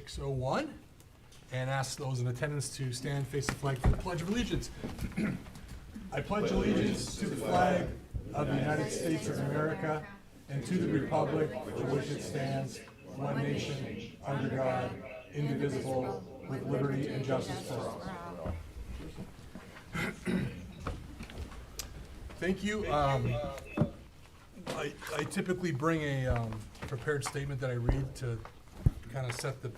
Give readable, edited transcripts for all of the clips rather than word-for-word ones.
6:01, and ask those in attendance to stand, face the flag for the Pledge of Allegiance. I pledge allegiance to the flag of the United States of America and to the republic for which it stands, one nation, under God, indivisible, with liberty and justice for all. Thank you. I typically bring a prepared statement that I read to kind of set the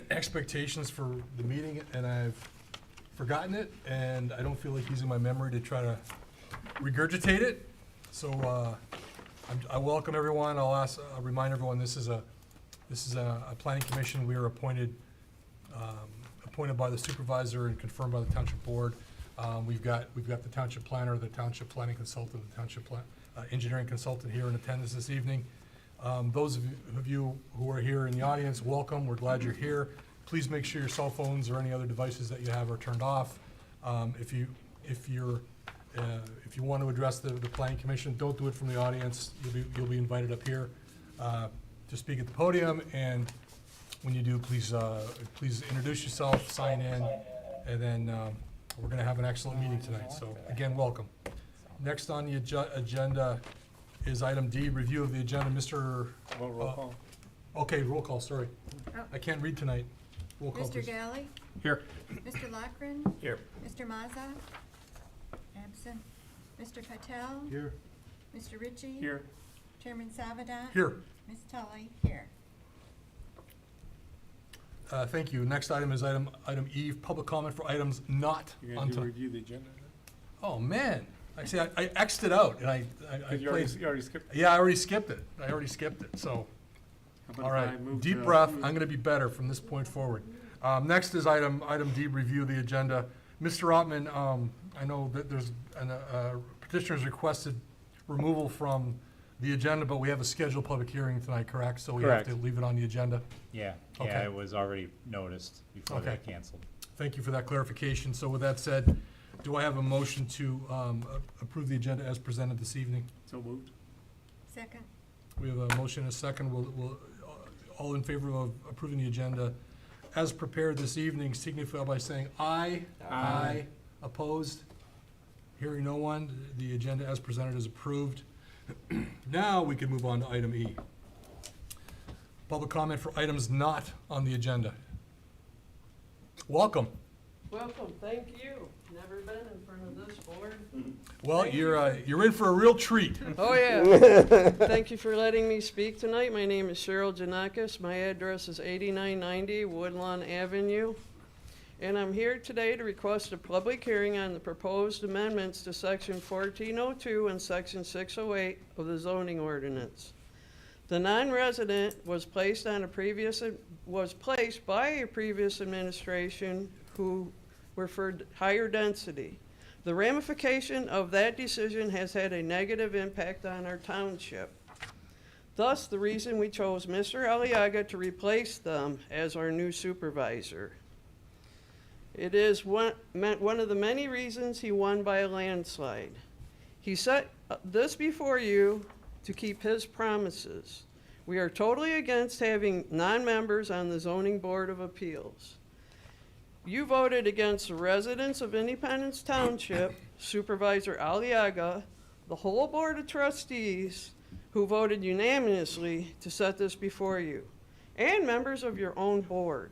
expectations for the meeting, and I've forgotten it, and I don't feel like using my memory to try to regurgitate it. So I welcome everyone. I'll remind everyone this is a planning commission. We are appointed by the supervisor and confirmed by the township board. We've got the township planner, the township planning consultant, the township engineering consultant here in attendance this evening. Those of you who are here in the audience, welcome. We're glad you're here. Please make sure your cell phones or any other devices that you have are turned off. If you want to address the planning commission, don't do it from the audience. You'll be invited up here to speak at the podium. And when you do, please introduce yourself, sign in, and then we're going to have an excellent meeting tonight. So again, welcome. Next on the agenda is item D, review of the agenda. Mr. Roll call. Okay, roll call, sorry. Oh. I can't read tonight. Roll call, Mr. please. Galley? Here. Mr. Lochran? Here. Mr. Mazza? Absent. Mr. Patel? Here. Mr. Ritchie? Here. Chairman Savadat? Here. Ms. Tully? Here. Thank you. Next item is item E, public comment for items not You're on gonna do time. review the agenda? Oh, man. Actually, I X'd it out, and I You played. already skipped. Yeah, I already skipped it. So, How about all if I right. move Deep to- breath. I'm going to be better from this point forward. Next is item D, review of the agenda. Mr. Ottman, I know that there's petitioners requested removal from the agenda, but we have a scheduled public hearing tonight, correct? So we have Correct. to leave it on the agenda. Yeah, Okay. it was already noticed before Okay. that canceled. Thank you for that clarification. So with that said, do I have a motion to approve the agenda as presented this evening? So moved. Second. We have a motion and a second. We'll all in favor of approving the agenda as prepared this evening signify by saying aye. Aye. Opposed? Hearing no one, the agenda as presented is approved. Now we can move on to item E. Public comment for items not on the agenda. Welcome. Welcome, thank you. Never been in front of this board. Well, you're in for a real treat. Oh, yeah. Thank you for letting me speak tonight. My name is Cheryl Janakis. My address is 8990 Woodlawn Avenue. And I'm here today to request a public hearing on the proposed amendments to section 1402 and section 608 of the zoning ordinance. The non-resident was placed by a previous administration who were for higher density. The ramification of that decision has had a negative impact on our township. Thus, the reason we chose Mr. Aliaga to replace them as our new supervisor. It is one of the many reasons he won by a landslide. He set this before you to keep his promises. We are totally against having non-members on the Zoning Board of Appeals. You voted against the residents of Independence Township, Supervisor Aliaga, the whole Board of Trustees, who voted unanimously to set this before you, and members of your own board.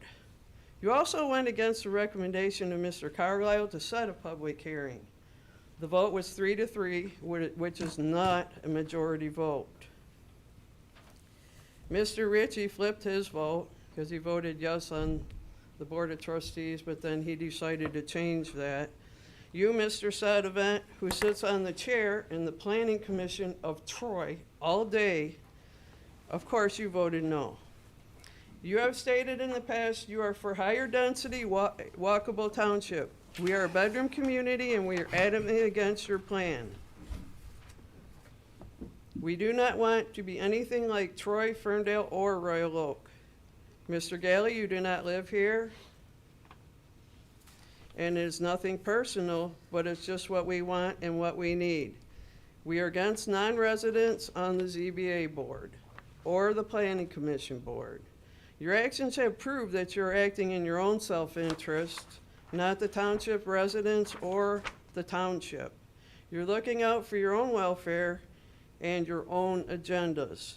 You also went against the recommendation of Mr. Carlisle to set a public hearing. The vote was 3-3, which is not a majority vote. Mr. Ritchie flipped his vote because he voted yes on the Board of Trustees, but then he decided to change that. You, Mr. Sadavant, who sits on the chair in the Planning Commission of Troy all day, of course you voted no. You have stated in the past you are for higher density walkable township. We are a bedroom community and we are adamantly against your plan. We do not want to be anything like Troy, Ferndale, or Royal Oak. Mr. Galley, you do not live here. And it is nothing personal, but it's just what we want and what we need. We are against non-residents on the ZBA board or the Planning Commission board. Your actions have proved that you're acting in your own self-interest, not the township residents or the township. You're looking out for your own welfare and your own agendas.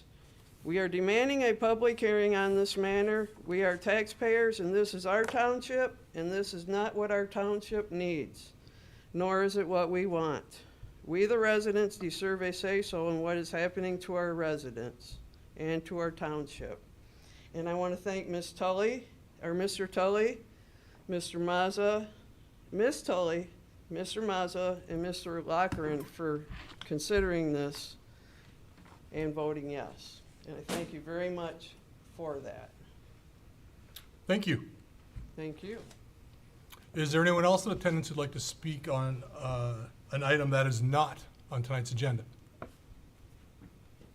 We are demanding a public hearing on this matter. We are taxpayers, and this is our township, and this is not what our township needs, nor is it what we want. We, the residents, deserve a say-so in what is happening to our residents and to our township. And I want to thank Ms. Tully, or Mr. Tully, Mr. Mazza, Ms. Tully, Mr. Mazza, and Mr. Lochran for considering this and voting yes. And I thank you very much for that. Thank you. Thank you. Is there anyone else in attendance who'd like to speak on an item that is not on tonight's agenda?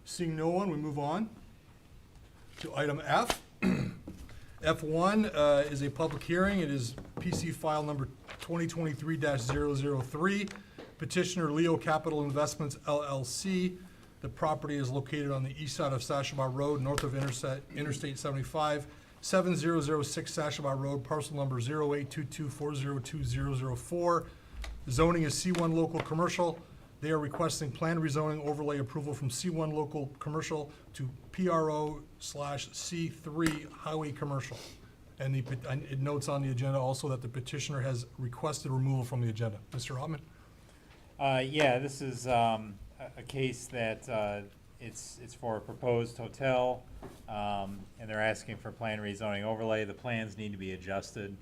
Seeing no one, we move on to item F. F1 is a public hearing. It is PC file number 2023-003. Petitioner Leo Capital Investments LLC. The property is located on the east side of Sashabaw Road, north of Interstate 75, 7006 Sashabaw Road, parcel number 0822402004. Zoning is C1 local commercial. They are requesting plan rezoning overlay approval from C1 local commercial to PRO/C3 highway commercial. And it notes on the agenda also that the petitioner has requested removal from the agenda. Mr. Ottman? Yeah, this is a case that it's for a proposed hotel, and they're asking for plan rezoning overlay. The plans need to be adjusted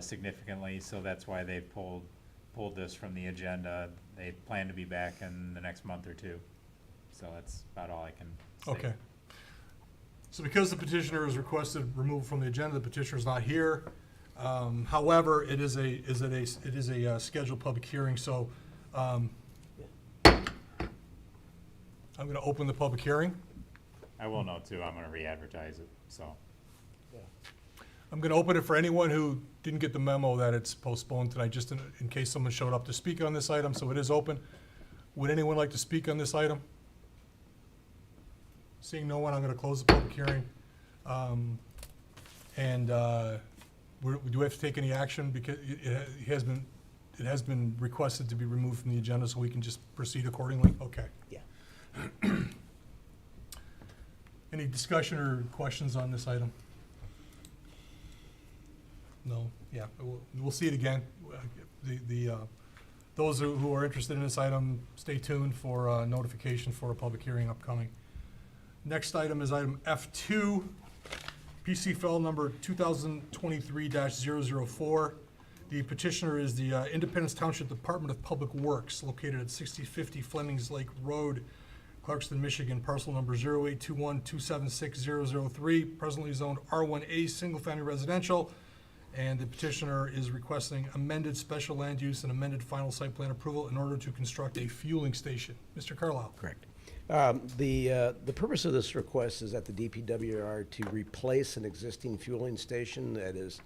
significantly, so that's why they pulled this from the agenda. They plan to be back in the next month or two. So that's about all I can say. Okay. So because the petitioner has requested removal from the agenda, the petitioner is not here. However, it is a scheduled public hearing, so I'm going to open the public hearing. I will know too. I'm going to re-advertise it, so. I'm going to open it for anyone who didn't get the memo that it's postponed tonight, just in case someone showed up to speak on this item, so it is open. Would anyone like to speak on this item? Seeing no one, I'm going to close the public hearing. Do we have to take any action? Because it has been requested to be removed from the agenda, so we can just proceed accordingly? Okay. Yeah. Any discussion or questions on this item? No? Yeah, we'll see it again. Those who are interested in this item, stay tuned for notification for a public hearing upcoming. Next item is item F2, PC file number 2023-004. The petitioner is the Independence Township Department of Public Works, located at 6050 Flemings Lake Road, Clarkston, Michigan, parcel number 0821276003, presently zoned R1A, single-family residential. And the petitioner is requesting amended special land use and amended final site plan approval in order to construct a fueling station. Mr. Carlisle. Correct. The purpose of this request is that the DPW are to replace an existing fueling station that is,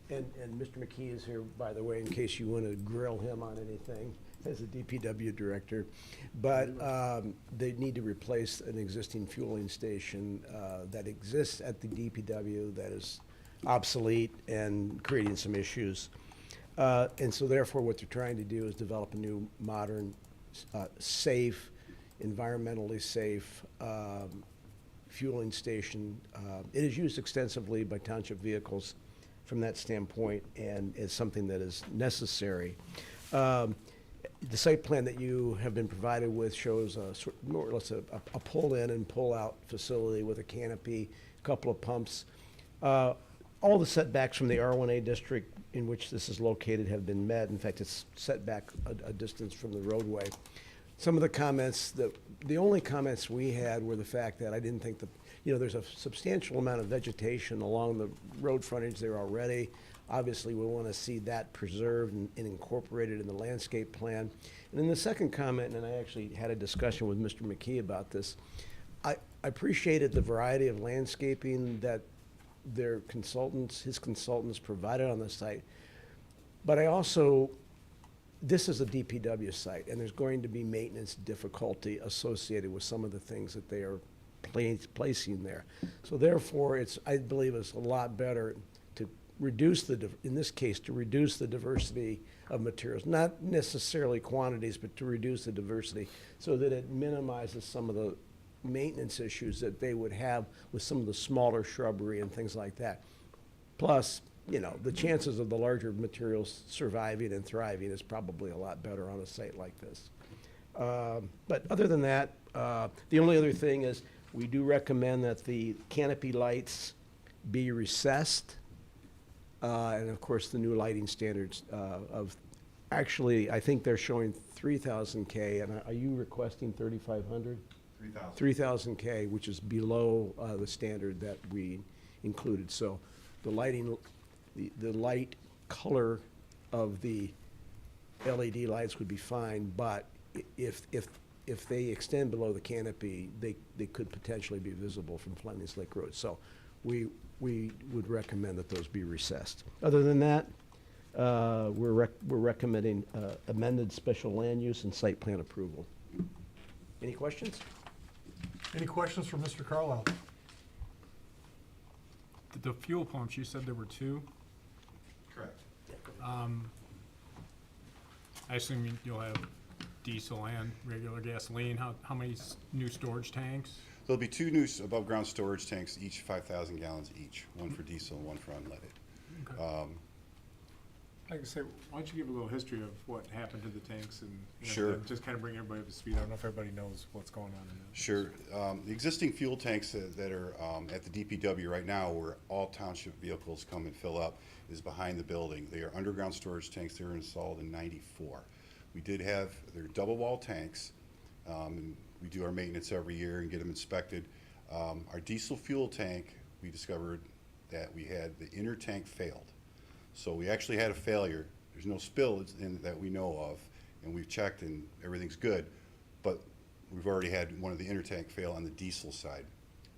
and Mr. McKee is here, by the way, in case you want to grill him on anything as a DPW director. But they need to replace an existing fueling station that exists at the DPW that is obsolete and creating some issues. And so therefore what they're trying to do is develop a new, modern, safe, environmentally safe fueling station. It is used extensively by township vehicles from that standpoint and is something that is necessary. The site plan that you have been provided with shows more or less a pull-in and pull-out facility with a canopy, a couple of pumps. All the setbacks from the R1A district in which this is located have been met. In fact, it's set back a distance from the roadway. Some of the comments, the only comments we had were the fact that I didn't think there's a substantial amount of vegetation along the road frontage there already. Obviously, we want to see that preserved and incorporated in the landscape plan. And then the second comment, and I actually had a discussion with Mr. McKee about this, I appreciated the variety of landscaping that his consultants provided on the site. But this is a DPW site, and there's going to be maintenance difficulty associated with some of the things that they are placing there. So therefore, I believe it's a lot better to reduce in this case, to reduce the diversity of materials, not necessarily quantities, but to reduce the diversity so that it minimizes some of the maintenance issues that they would have with some of the smaller shrubbery and things like that. Plus, the chances of the larger materials surviving and thriving is probably a lot better on a site like this. But other than that, the only other thing is we do recommend that the canopy lights be recessed. And of course, the new lighting standards actually, I think they're showing 3,000 K, and are you requesting 3,500? 3,000. 3,000 K, which is below the standard that we included. So the lighting, the light color of the LED lights would be fine, but if they extend below the canopy, they could potentially be visible from Fleming's Lake Road. So we would recommend that those be recessed. Other than that, we're recommending amended special land use and site plan approval. Any questions? Any questions for Mr. Carlisle? The fuel pumps, you said there were two. Correct. I assume you'll have diesel and regular gasoline. How many new storage tanks? There'll be 2 new above-ground storage tanks, each 5,000 gallons each, one for diesel and one for unleaded. Okay. Like I say, why don't you give a little history of what happened to the tanks and Sure. just kind of bring everybody up to speed. I don't know if everybody knows what's going on in that. Sure. The existing fuel tanks that are at the DPW right now, where all township vehicles come and fill up, is behind the building. They are underground storage tanks. They were installed in '94. They're double wall tanks, and we do our maintenance every year and get them inspected. Our diesel fuel tank, we discovered that we had the inner tank failed. So we actually had a failure. There's no spill that we know of, and we've checked and everything's good, but we've already had one of the inner tank fail on the diesel side.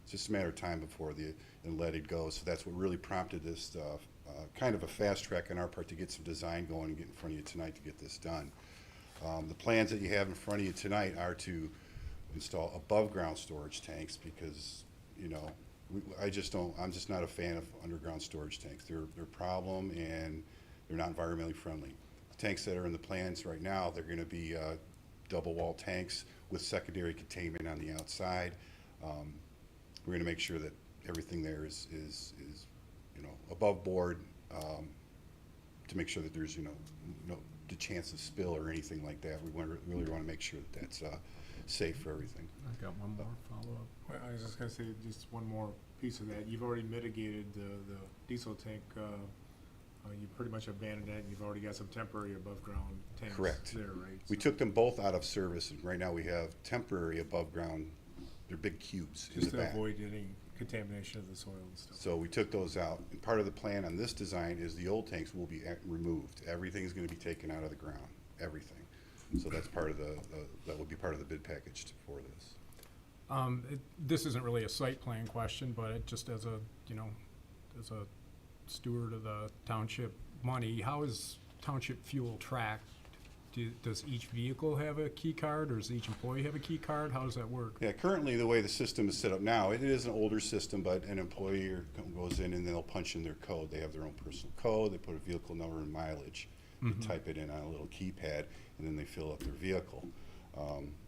It's just a matter of time before the unleaded goes. So that's what really prompted this kind of a fast track on our part to get some design going and get in front of you tonight to get this done. The plans that you have in front of you tonight are to install above ground storage tanks because, I'm just not a fan of underground storage tanks. They're a problem and they're not environmentally friendly. The tanks that are in the plans right now, they're gonna be double wall tanks with secondary containment on the outside. We're gonna make sure that everything there is above board, to make sure that there's, no the chance of spill or anything like that. We really wanna make sure that that's safe for everything. I've got one more follow-up. Well, I was just gonna say, just one more piece of that. You've already mitigated the diesel tank. You pretty much abandoned that, and you've already got some temporary above-ground tanks Correct. there, right? We took them both out of service, and right now we have temporary above ground, they're big cubes in Just the to back. avoid any contamination of the soil and stuff. So we took those out, and part of the plan on this design is the old tanks will be removed. Everything's gonna be taken out of the ground, everything. So that's part of that would be part of the bid package for this. This isn't really a site plan question, but it just as a steward of the township money, how is township fuel tracked? Does each vehicle have a key card, or does each employee have a key card? How does that work? Yeah, currently the way the system is set up now, it is an older system, but an employee goes in and they'll punch in their code. They have their own personal code, they put a vehicle number and mileage, they type it in on a little keypad, and then they fill up their vehicle.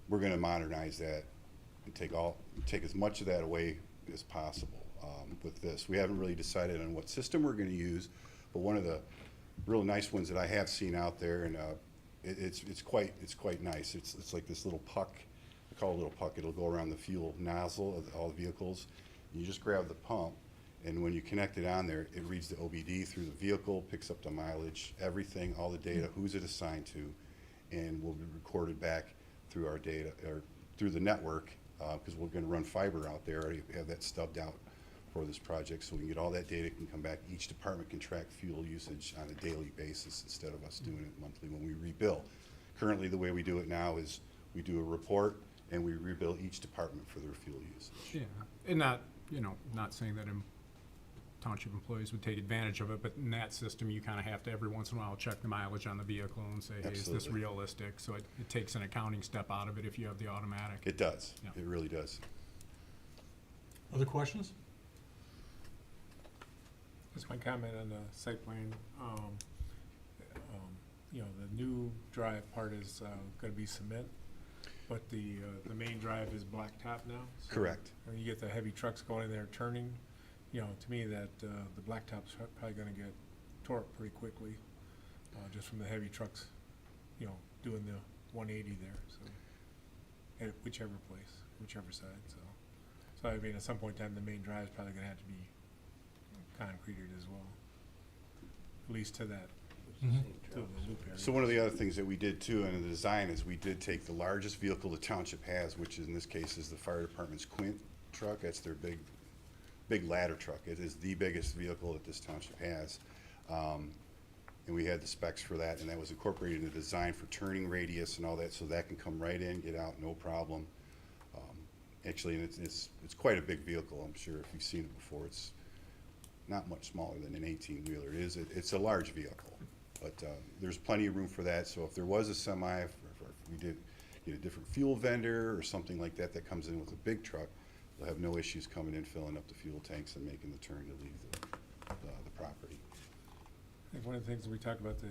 We're gonna modernize that and take as much of that away as possible with this. We haven't really decided on what system we're gonna use, but one of the real nice ones that I have seen out there, and it's quite nice. It's like this little puck. I call it a little puck. It'll go around the fuel nozzle of all the vehicles. You just grab the pump, and when you connect it on there, it reads the OBD through the vehicle, picks up the mileage, everything, all the data, who's it assigned to, and will be recorded back through our data or through the network, because we're going to run fiber out there. Already have that stubbed out for this project, so we can get all that data, can come back. Each department can track fuel usage on a daily basis instead of us doing it monthly when we rebill. Currently, the way we do it now is we do a report and we rebill each department for their fuel usage. Yeah, and not saying that township employees would take advantage of it, but in that system, you kind of have to every once in a while check the mileage on the vehicle and say, hey, is this Absolutely. realistic? So it takes an accounting step out of it if you have the automatic. It does. Yeah. It really does. Other questions? Just my comment on the site plan. You know, the new drive part is gonna be cement, but the main drive is blacktop now. So Correct. when you get the heavy trucks going in there turning, you know, to me that the blacktop's probably gonna get tore up pretty quickly, just from the heavy trucks, you know, doing the 180 there, so, at whichever place, whichever side, so. So I mean, at some point in time, the main drive's probably gonna have to be concreted as well, at least to that, to the loop area. So one of the other things that we did too in the design is we did take the largest vehicle the township has, which in this case is the fire department's Quint truck. That's their big ladder truck. It is the biggest vehicle that this township has. And we had the specs for that, and that was incorporated in the design for turning radius and all that, so that can come right in, get out, no problem. Actually, and it's quite a big vehicle. I'm sure if you've seen it before, it's not much smaller than an 18-wheeler. It's a large vehicle, but there's plenty of room for that. So if there was a semi, if we did get a different fuel vendor or something like that that comes in with a big truck, they'll have no issues coming in, filling up the fuel tanks and making the turn to leave the property. I think one of the things we talked about the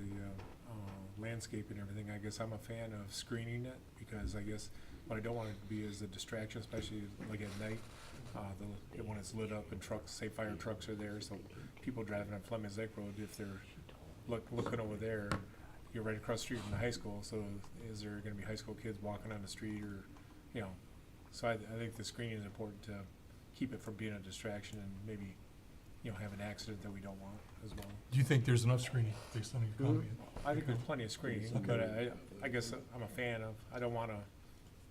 landscape and everything, I guess I'm a fan of screening it, because I guess what I don't want it to be is a distraction, especially like at night, when it's lit up and trucks, say fire trucks are there, so people driving on Fleming's Lake Road, if they're looking over there, you're right across the street from the high school, so is there gonna be high school kids walking on the street, or, you know, so I think the screening is important to keep it from being a distraction and maybe, you know, have an accident that we don't want as well. Do you think there's enough screening based on your comment? I think there's plenty of screening, but I guess I'm a fan of, I don't wanna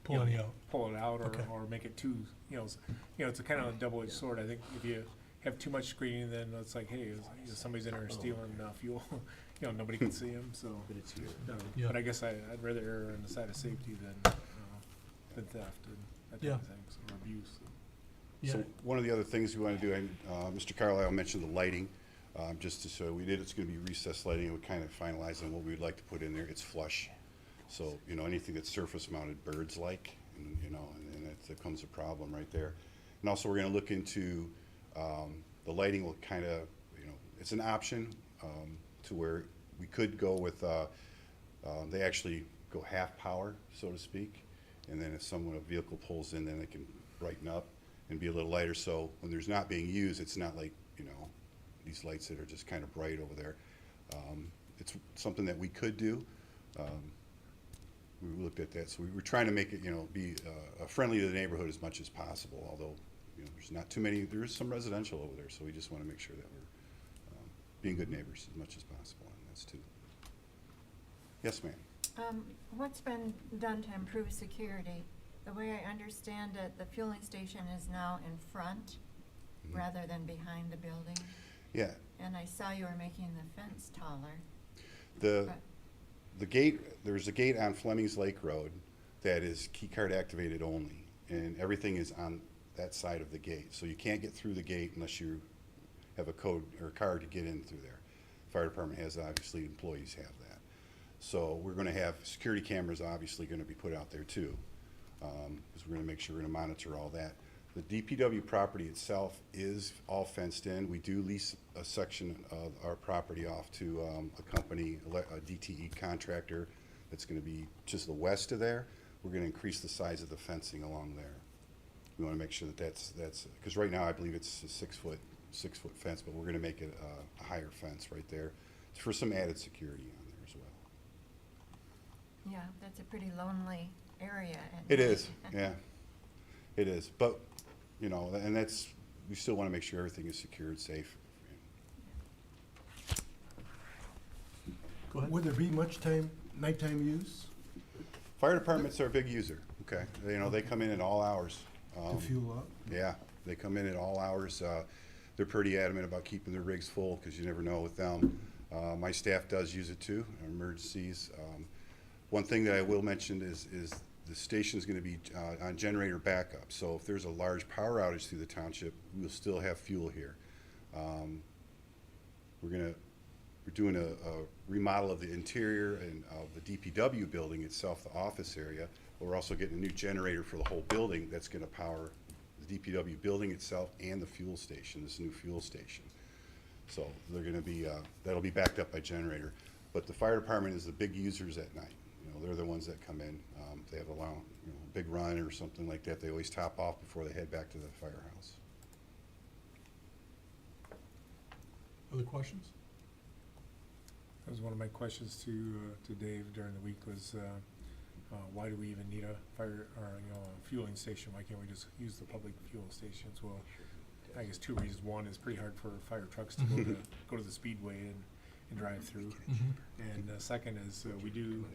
Pull any out? pull it out Okay. or make it too, it's a kind of a double-edged sword. I think if you have too much screening, then it's like, hey, somebody's in there stealing fuel, nobody can see them, so. But it's here. Yeah. But I guess I'd rather err on the side of safety than theft and that Yeah. type of thing, or abuse. Yeah. So one of the other things we want to do, Mr. Carlisle mentioned the lighting, just to show it's going to be recessed lighting, and we kind of finalized on what we would like to put in there. It's flush. So, anything that's surface mounted birds like, and that becomes a problem right there. And also we're going to look into, the lighting will kind of, it's an option, to where we could go with, they actually go half power, so to speak. And then if a vehicle pulls in, then it can brighten up and be a little lighter. So when there's not being used, it's not like, these lights that are just kind of bright over there. It's something that we could do. We looked at that, so we were trying to make it, be friendly to the neighborhood as much as possible, although, there's not too many, there is some residential over there, so we just want to make sure that we're being good neighbors as much as possible, and that's too. Yes, ma'am. What's been done to improve security? The way I understand it, the fueling station is now in front Mhm. rather than behind the building. Yeah, And I saw you were making the fence taller. the gate, there's a gate on Fleming's Lake Road that is key card activated only, and everything is on that side of the gate. So you can't get through the gate unless you have a code or a card to get in through there. Fire department has, obviously, employees have that. So we're gonna have security cameras, obviously gonna be put out there too, because we're gonna make sure we're gonna monitor all that. The DPW property itself is all fenced in. We do lease a section of our property off to a company, a DTE contractor, that's gonna be just the west of there. We're gonna increase the size of the fencing along there. We wanna make sure that that's, because right now I believe it's a 6-foot fence, but we're gonna make it a higher fence right there for some added security on there as well. Yeah, that's a pretty lonely area at It night. is, yeah, it is, but, and that's, we still wanna make sure everything is secured, safe. Go ahead. Would there be much nighttime use Fire departments are a big user, okay? They come in at all hours. to fuel up? Yeah, they come in at all hours. They're pretty adamant about keeping their rigs full, because you never know with them. My staff does use it too, in emergencies. One thing that I will mention is the station's gonna be on generator backup. So if there's a large power outage through the township, we'll still have fuel here. We're doing a remodel of the interior and of the DPW building itself, the office area. But we're also getting a new generator for the whole building that's gonna power the the DPW building itself and the fuel station, this new fuel station. So they're gonna be, that'll be backed up by generator. But the fire department is the big users at night. You know, they're the ones that come in. They have a long, you know, big run or something like that. They always top off before they head back to the firehouse. Other questions? That was one of my questions to Dave during the week was, why do we even need a fire, or, you know, a fueling station? Why can't we just use the public fuel stations? Well, I guess two reasons. One is pretty hard for fire trucks to go to the speedway and drive through. And second is, we do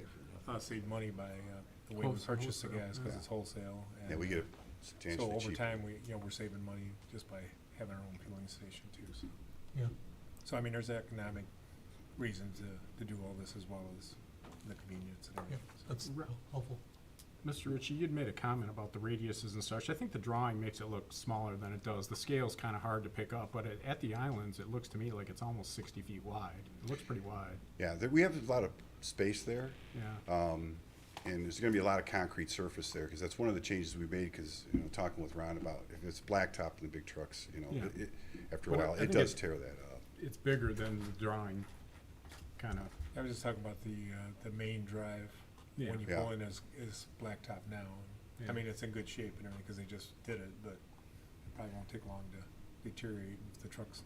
save money by the way we purchase the gas, because it's wholesale. Yeah, and, we get it so substantially over cheaper. time, we're saving money just by having our own fueling station too, so. Yeah. So, I mean, there's economic reasons to do all this as well as the convenience and Yeah, everything. so. that's helpful. Mr. Ritchie, you'd made a comment about the radiuses and such. I think the drawing makes it look smaller than it does. The scale's kind of hard to pick up, but at the islands, it looks to me like it's almost 60 feet wide. It looks pretty wide. Yeah, we have a lot of space there. Yeah. And there's gonna be a lot of concrete surface there, because that's one of the changes we made, because, you know, talking with Ron about, if it's blacktop in the big trucks, you know, Yeah. after a But I while, it think does it- tear that up. It's bigger than the drawing, kind of. I was just talking about the main drive, Yeah. when you Yeah. pull in is blacktop now. Yeah. I mean, it's in good shape and everything, because they just did it, but it probably won't take long to deteriorate if the truck's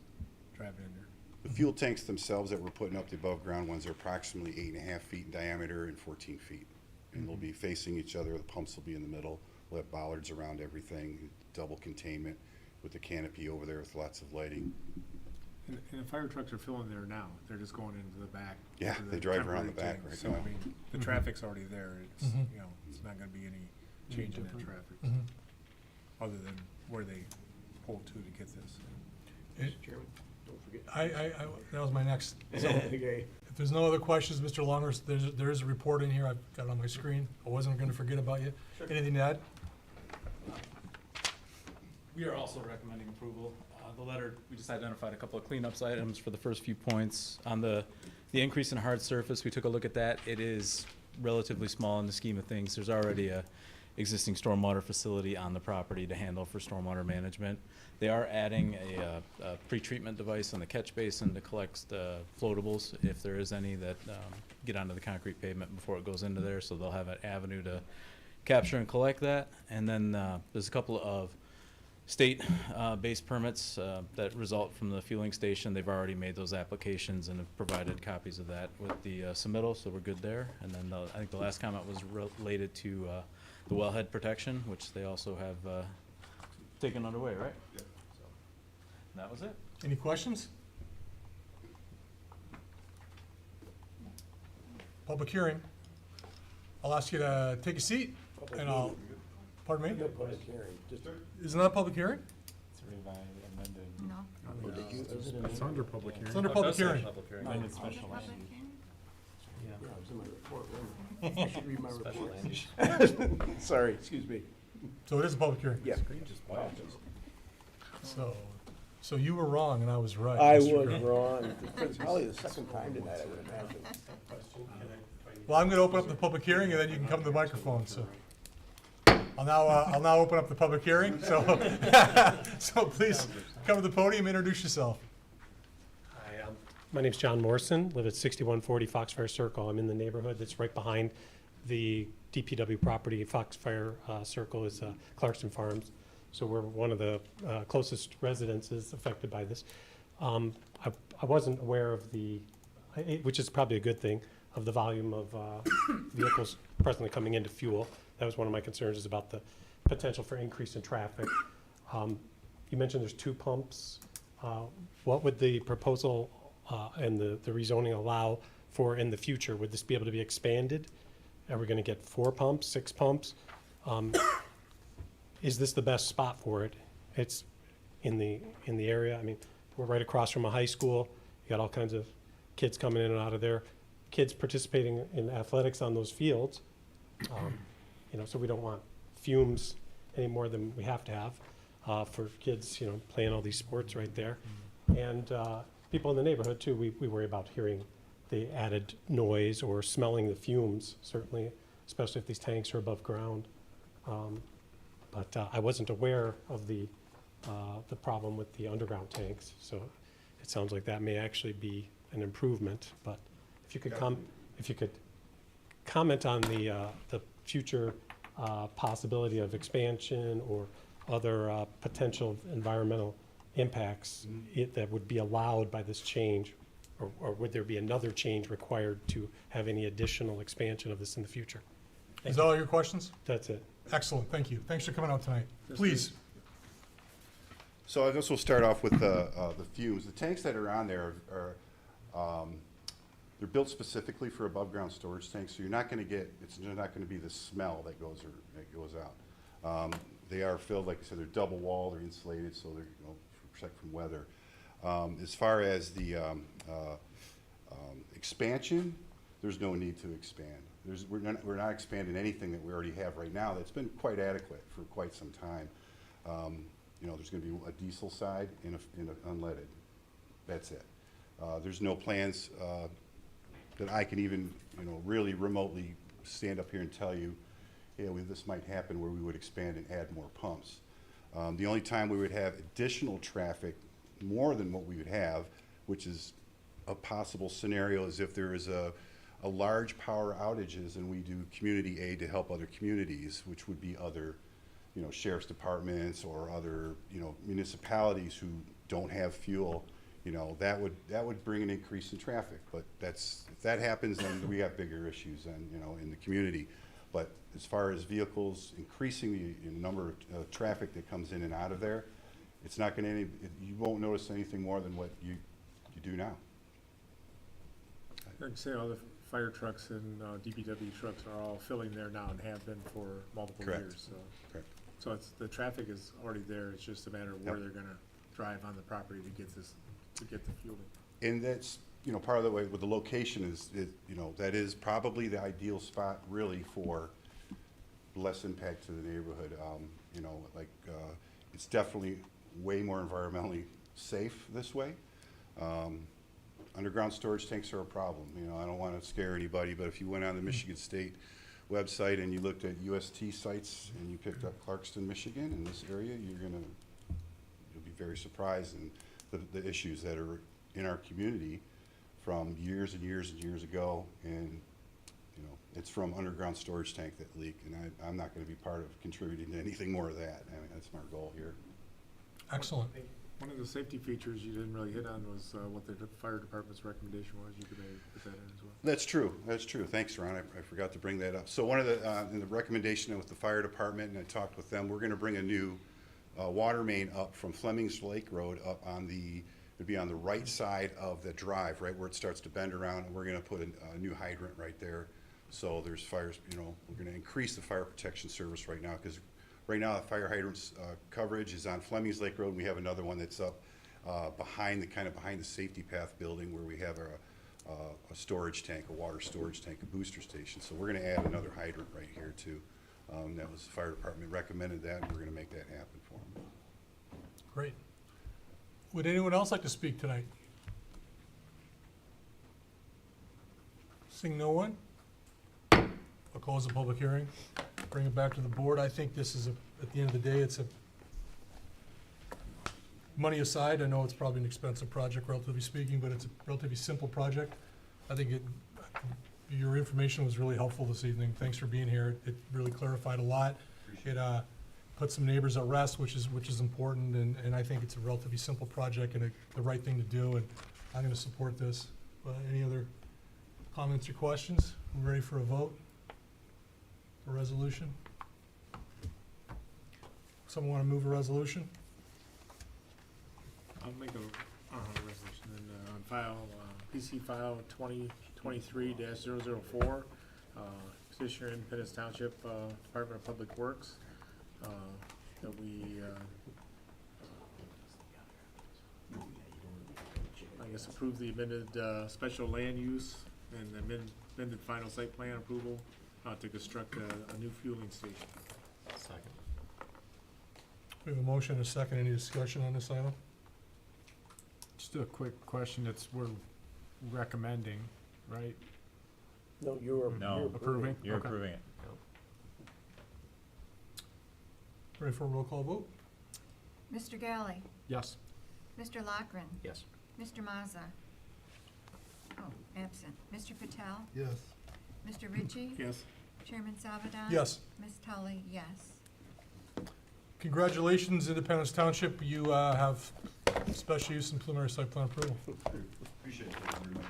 driving in there. The fuel tanks themselves that we're putting up, the above ground ones, are approximately 8.5 feet in diameter and 14 feet. And they'll be facing each other, the pumps will be in the middle, we'll have bollards around everything, double containment with the canopy over there with lots of lighting. And the fire trucks are filling there now. They're just going into the back. Yeah, into they drive around the temporary back tanks. right So, now. I mean, the traffic's already there. It's, you know, it's not gonna be any change in that traffic, other than where they pull to get this. It- Chairman, don't forget. That was my next. So Okay. if there's no other questions, Mr. Longer, there is a report in here. I've got it on my screen. I wasn't gonna forget about you. Anything to add? We are also recommending approval. The letter, we just identified a couple of cleanups items for the first few points. On the increase in hard surface, we took a look at that. It is relatively small in the scheme of things. There's already a existing stormwater facility on the property to handle for stormwater management. They are adding a pre-treatment device on the catch basin to collect floatables, if there is any, that get onto the concrete pavement before it goes into there, so they'll have an avenue to capture and collect that. And then there's a couple of state based permits that result from the fueling station. They've already made those applications and have provided copies of that with the submittal, so we're good there. And then I think the last comment was related to the wellhead protection, which they also have taken underway, right? Yep. So, that was it. Any questions? Public hearing. I'll ask you to take a seat, and I'll, pardon me? No public hearing, just. Isn't that a public hearing? It's revised, amended. No. Is it in It's under public hearing. It's under public hearing. Amended special land Public use. hearing? Yeah, it was in my report, remember? I should read my report. Sorry, excuse me. So it is a public hearing. Yeah. So you were wrong and I was right. I Mr. was Green. wrong. It's probably the second time tonight, I would imagine. Well, I'm gonna open up the public hearing and then you can come to the microphone, so. I'll now open up the public hearing, so, so please come to the podium, introduce yourself. Hi, my name's John Morrison, live at 6140 Foxfire Circle. I'm in the neighborhood that's right behind the DPW property. Foxfire Circle is Clarkson Farms, so we're one of the closest residences affected by this. I wasn't aware of which is probably a good thing, of the volume of vehicles presently coming into fuel. That was one of my concerns, is about the potential for increase in traffic. You mentioned there's 2 pumps. What would the proposal and the rezoning allow for in the future? Would this be able to be expanded? Are we gonna get 4 pumps, 6 pumps? Is this the best spot for it? It's in the area. I mean, we're right across from a high school. You got all kinds of kids coming in and out of there, kids participating in athletics on those fields. You know, so we don't want fumes any more than we have to have for kids, you know, playing all these sports right there. And people in the neighborhood too, we worry about hearing the added noise or smelling the fumes, certainly, especially if these tanks are above ground. But I wasn't aware of the problem with the underground tanks, so it sounds like that may actually be an improvement. But if you could comment on the future possibility of expansion or other potential environmental impacts that would be allowed by this change, or would there be another change required to have any additional expansion of this in the future? Is that all your questions? That's it. Excellent, thank you. Thanks for coming out tonight. Please. So I guess we'll start off with the fumes. The tanks that are on there are, they're built specifically for above-ground storage tanks, so you're not gonna get, it's not gonna be the smell that goes out. They are filled, like I said, they're double wall, they're insulated, so they're, you know, protect from weather. As far as the expansion, there's no need to expand. We're not expanding anything that we already have right now. That's been quite adequate for quite some time. You know, there's going to be a diesel side and an unleaded. That's it. There's no plans that I can even, you know, really remotely stand up here and tell you, hey, this might happen where we would expand and add more pumps. The only time we would have additional traffic, more than what we would have, which is a possible scenario, is if there is a large power outages and we do community aid to help other communities, which would be other, you know, sheriff's departments or other, you know, municipalities who don't have fuel. You know, that would bring an increase in traffic. But if that happens, then we have bigger issues, and, you know, in the community. But as far as vehicles increasing the number of traffic that comes in and out of there, it's not going to you won't notice anything more than what you do now. Like I say, all the fire trucks and DPW trucks are all filling there now and have been for multiple Correct. years. So, Correct. so the traffic is already there. It's just a matter of where Yep. they're going to drive on the property to get the fueling. And that's, you know, part of the way with the location is, you know, that is probably the ideal spot really for less impact to the neighborhood. You know, like, it's definitely way more environmentally safe this way. Underground storage tanks are a problem. You know, I don't want to scare anybody, but if you went on the Michigan State website and you looked at UST sites and you picked up Clarkston, Michigan in this area, you'll be very surprised in the issues that are in our community from years and years and years ago. And, you know, it's from underground storage tank that leak, and I'm not going to be part of contributing to anything more of that. I mean, that's my goal here. Excellent. One of the safety features you didn't really hit on was what the fire department's recommendation was. You could maybe put that in as well. That's true. That's true. Thanks, Ron. I forgot to bring that up. So one of the, in the recommendation with the fire department, and I talked with them, we're going to bring a new water main up from Fleming's Lake Road up on it'd be on the right side of the drive, right where it starts to bend around, and we're going to put a new hydrant right there. So there's fires, you know, we're going to increase the fire protection service right now, because right now the fire hydrants coverage is on Fleming's Lake Road, and we have another one that's up behind the safety path building, where we have a storage tank, a water storage tank, a booster station. So we're going to add another hydrant right here too. That was the fire department recommended that, and we're going to make that happen for them. Great. Would anyone else like to speak tonight? Seeing no one, I'll close the public hearing, bring it back to the board. I think this is, at the end of the day, it's money aside, I know it's probably an expensive project, relatively speaking, but it's a relatively simple project. I think your information was really helpful this evening. Thanks for being here. It really clarified a lot. It put some neighbors at rest, which is important, and I think it's a relatively simple project and the right thing to do, and I'm gonna support this. Any other comments or questions? We're ready for a vote? A resolution? Someone wanna move a resolution? I'll make a resolution on file, PC file 2023-004, petitioner Independence Township Department of Public Works, that we, I guess, approve the amended special land use and amended final site plan approval to construct a new fueling station. Second. We have a motion and a second. Any discussion on this item? Just a quick question, we're recommending, right? No, you're No. Approving? You're Okay. approving it. Ready for a roll call vote? Mr. Galley, Yes. Mr. Lockren, Yes. Mr. Mazza. Oh, absent. Mr. Patel, Yes. Mr. Ritchie, Yes. Chairman Salvador. Yes. Ms. Tully, yes. Congratulations, Independence Township. You have special use and preliminary site plan approval. Appreciate it, thank you very much.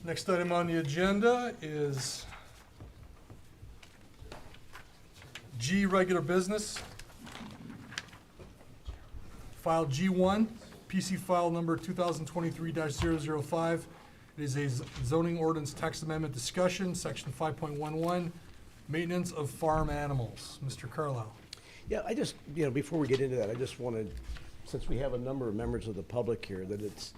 Next item on the agenda is G, regular business. File G1, PC file number 2023-005. It is a zoning ordinance text amendment discussion, section 5.11, maintenance of farm animals. Mr. Carlisle. Yeah, I just, before we get into that, I just wanted, since we have a number of members of the public here, that it's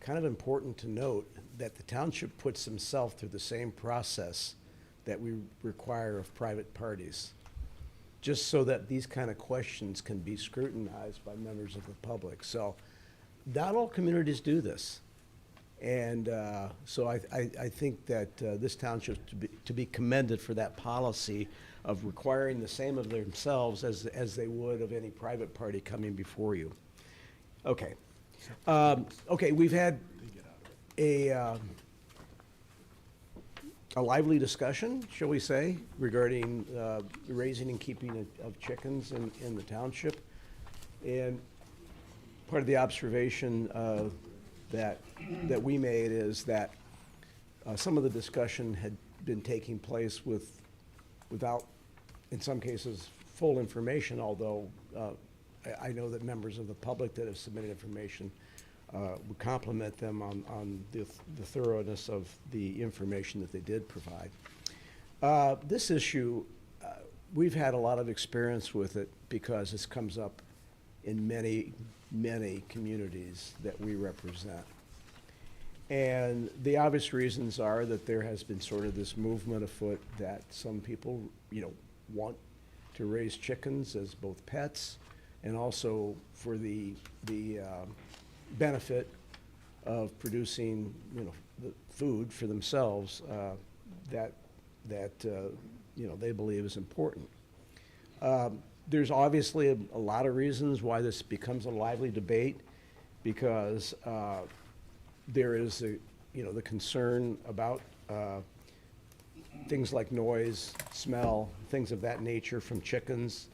kind of important to note that the township puts himself through the same process that we require of private parties, just so that these kind of questions can be scrutinized by members of the public. So not all communities do this. And so I think that this township to be commended for that policy of requiring the same of themselves as they would of any private party coming before you. Okay. Okay, we've had a lively discussion, shall we say, regarding the raising and keeping of chickens in the township. And part of the observation that we made is that some of the discussion had been taking place without, in some cases, full information, although I know that members of the public that have submitted information would compliment them on the thoroughness of the information that they did provide. This issue, we've had a lot of experience with it because this comes up in many, many communities that we represent. And the obvious reasons are that there has been sort of this movement afoot that some people, want to raise chickens as both pets and also for the benefit of producing, the food for themselves that they believe is important. There's obviously a lot of reasons why this becomes a lively debate, because there is the concern about things like noise, smell, things of that nature from chickens,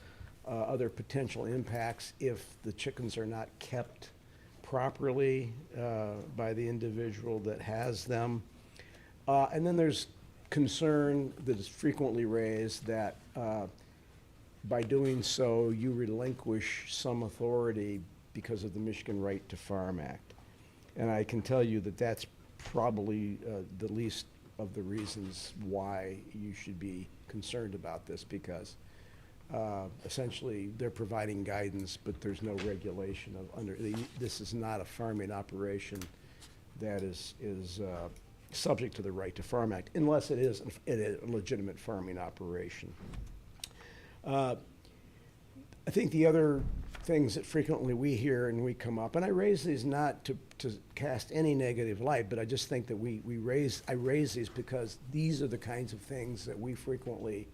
other potential impacts if the chickens are not kept properly by the individual that has them. And then there's concern that is frequently raised that by doing so, you relinquish some authority because of the Michigan Right to Farm Act. And I can tell you that that's probably the least of the reasons why you should be concerned about this, because essentially they're providing guidance, but there's no regulation of this is not a farming operation that is subject to the Right to Farm Act, unless it is a legitimate farming operation. I think the other things that frequently we hear and we come up, and I raise these not to cast any negative light, but I just think that I raise these because these are the kinds of things that we frequently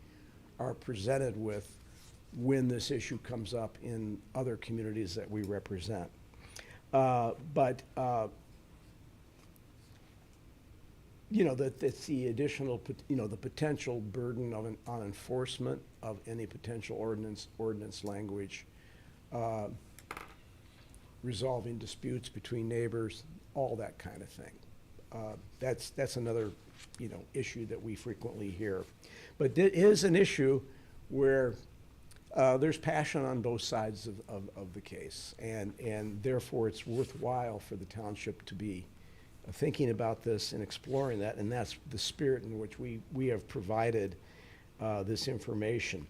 are presented with when this issue comes up in other communities that we represent. That it's the additional, the potential burden on enforcement of any potential ordinance language, resolving disputes between neighbors, all that kind of thing. That's another, issue that we frequently hear. But it is an issue where there's passion on both sides of the case, and therefore it's worthwhile for the township to be thinking about this and exploring that, and that's the spirit in which we have provided this information.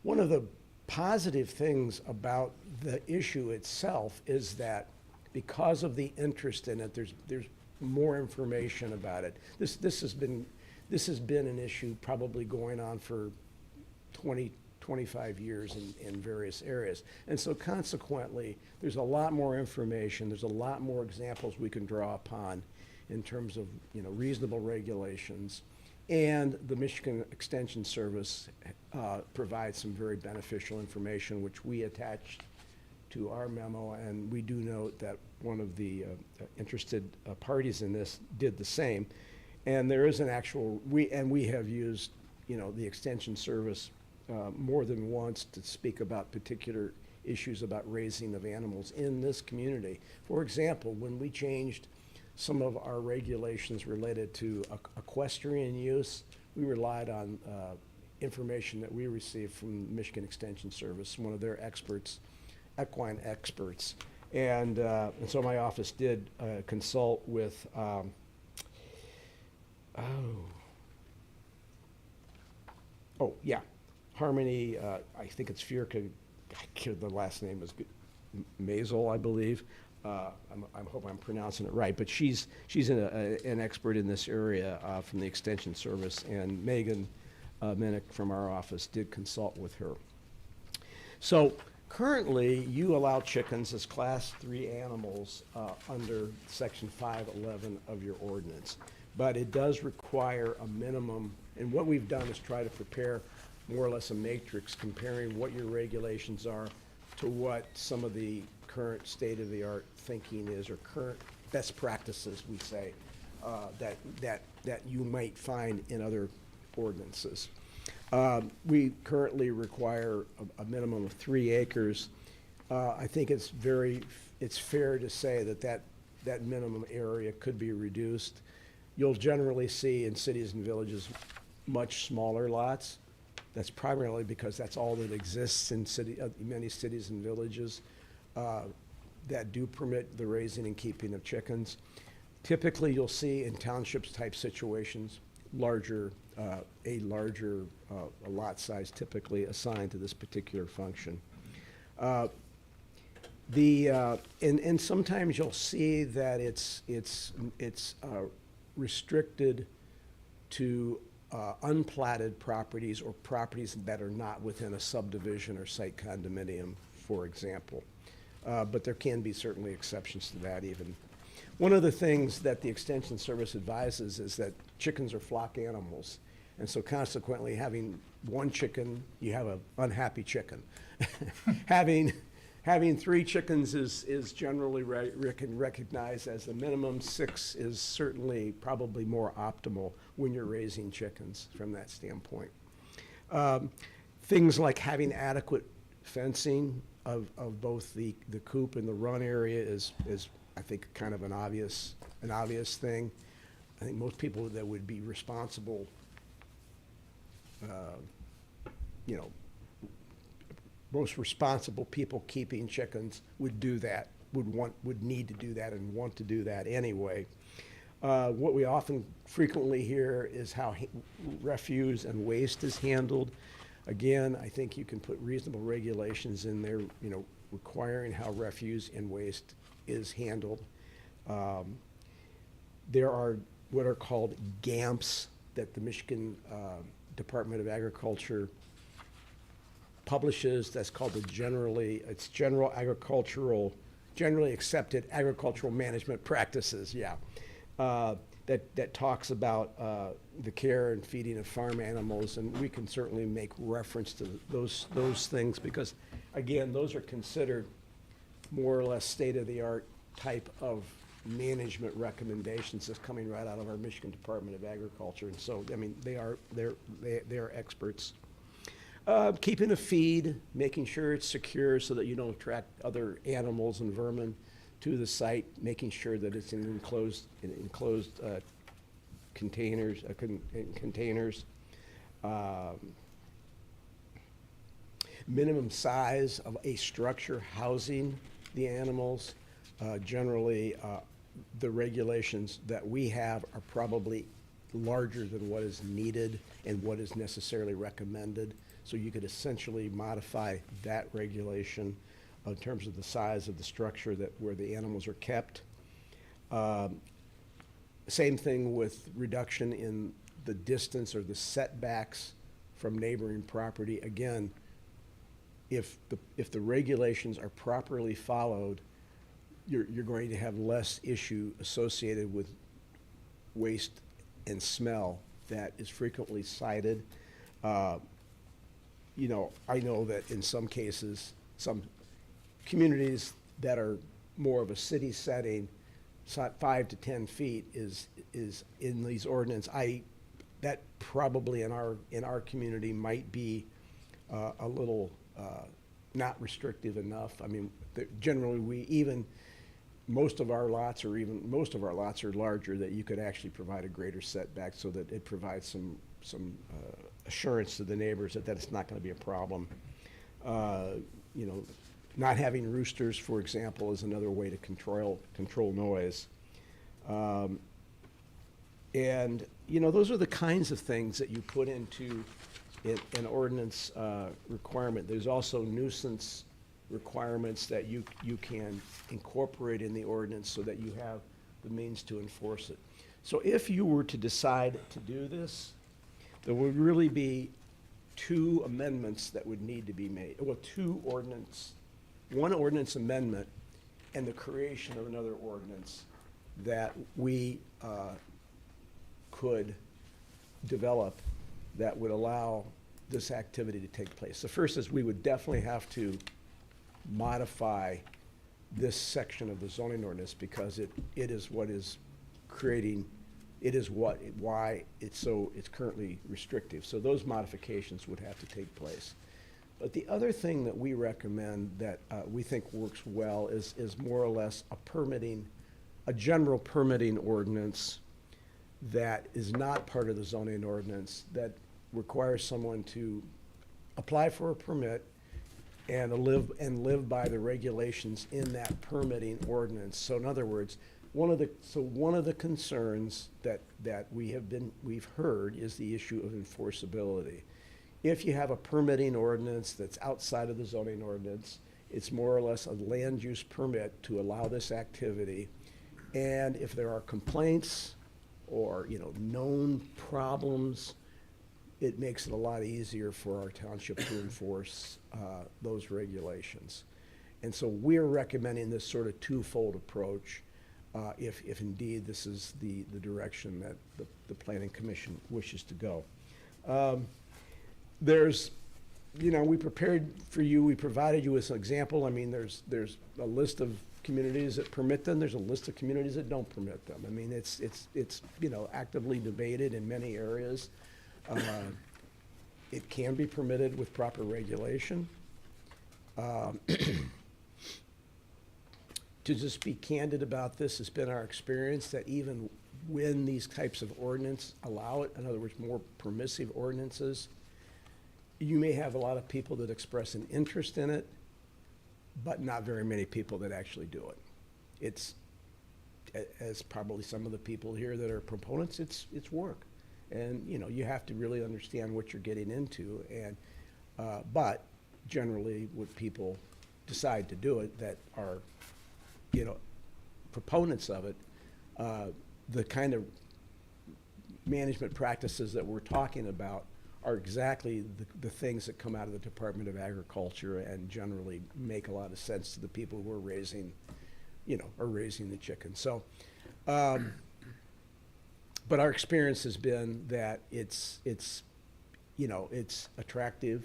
One of the positive things about the issue itself is that because of the interest in it, there's more information about it. This has been an issue probably going on for 25 years in various areas. And so consequently, there's a lot more information, there's a lot more examples we can draw upon in terms of, reasonable regulations. And the Michigan Extension Service provides some very beneficial information, which we attached to our memo, and we do note that one of the interested parties in this did the same. And there is an actual, we have used, the Extension Service more than once to speak about particular issues about raising of animals in this community. For example, when we changed some of our regulations related to equestrian use, we relied on information that we received from the Michigan Extension Service, one of their experts, equine experts. And so my office did consult with, Harmony, I think it's Fierka, the last name is Maisel, I believe. I hope I'm pronouncing it right, but she's an expert in this area from the Extension Service, and Megan Minnick from our office did consult with her. So currently, you allow chickens as Class 3 animals under Section 511 of your ordinance, but it does require a minimum, and what we've done is try to prepare more or less a matrix comparing what your regulations are to what some of the current state-of-the-art thinking is, or current best practices, we say, that you might find in other ordinances. We currently require a minimum of 3 acres. I think it's fair to say that minimum area could be reduced. You'll generally see in cities and villages much smaller lots. That's primarily because that's all that exists in many cities and villages that do permit the raising and keeping of chickens. Typically, you'll see in townships type situations, a larger lot size typically assigned to this particular function. And sometimes you'll see that it's restricted to unplatted properties or properties that are not within a subdivision or site condominium, for example. But there can be certainly exceptions to that even. One of the things that the Extension Service advises is that chickens are flock animals. And so consequently, having one chicken, you have an unhappy chicken. Having 3 chickens is generally recognized as the minimum. 6 is certainly probably more optimal when you're raising chickens from that standpoint. Things like having adequate fencing of both the coop and the run area is I think kind of an obvious thing. I think most people that would be responsible, most responsible people keeping chickens would do that, would need to do that and want to do that anyway. What we frequently hear is how refuse and waste is handled. Again, I think you can put reasonable regulations in there, requiring how refuse and waste is handled. There are what are called GAMPs that the Michigan Department of Agriculture publishes. That's called generally accepted agricultural management practices. That talks about the care and feeding of farm animals, and we can certainly make reference to those things because, again, those are considered more or less state-of-the-art type of management recommendations that's coming right out of our Michigan Department of Agriculture, and so I mean they are experts. Keeping a feed, making sure it's secure so that you don't attract other animals and vermin to the site, making sure that it's in enclosed containers. Minimum size of a structure housing the animals. Generally, the regulations that we have are probably larger than what is needed and what is necessarily recommended. So you could essentially modify that regulation in terms of the size of the structure where the animals are kept. Same thing with reduction in the distance or the setbacks from neighboring property. Again, if the regulations are properly followed, you're going to have less issue associated with waste and smell that is frequently cited. You know, I know that in some cases, some communities that are more of a city setting, 5 to 10 feet is in these ordinance. That probably in our community might be a little not restrictive enough. I mean, generally most of our lots are larger, that you could actually provide a greater setback so that it provides some assurance to the neighbors that it's not going to be a problem. You know, not having roosters, for example, is another way to control noise. And, you know, those are the kinds of things that you put into an ordinance requirement. There's also nuisance requirements that you can incorporate in the ordinance so that you have the means to enforce it. So if you were to decide to do this, there would really be 2 amendments that would need to be made. Well, one ordinance amendment and the creation of another ordinance that we could develop that would allow this activity to take place. The first is we would definitely have to modify this section of the zoning ordinance because it is what is creating, why it's currently restrictive. So those modifications would have to take place. But the other thing that we recommend that we think works well is more or less a general permitting ordinance that is not part of the zoning ordinance, that requires someone to apply for a permit and live by the regulations in that permitting ordinance. So in other words, one of the concerns that we've heard is the issue of enforceability. If you have a permitting ordinance that's outside of the zoning ordinance, it's more or less a land use permit to allow this activity. And if there are complaints or, you know, known problems, it makes it a lot easier for our township to enforce those regulations. And so we're recommending this sort of twofold approach if indeed this is the direction that the Planning Commission wishes to go. There's, you know, we prepared for you, we provided you with an example. I mean, there's a list of communities that permit them. There's a list of communities that don't permit them. I mean, it's you know, actively debated in many areas. It can be permitted with proper regulation. To just be candid about this, it's been our experience that even when these types of ordinance allow it, in other words, more permissive ordinances, you may have a lot of people that express an interest in it, but not very many people that actually do it. It's, as probably some of the people here that are proponents, it's work. And, you know, you have to really understand what you're getting into. And, but generally, what people decide to do it that are, you know, proponents of it, the kind of management practices that we're talking about are exactly the things that come out of the Department of Agriculture and generally make a lot of sense to the people who are raising the chickens. So, but our experience has been that it's you know, it's attractive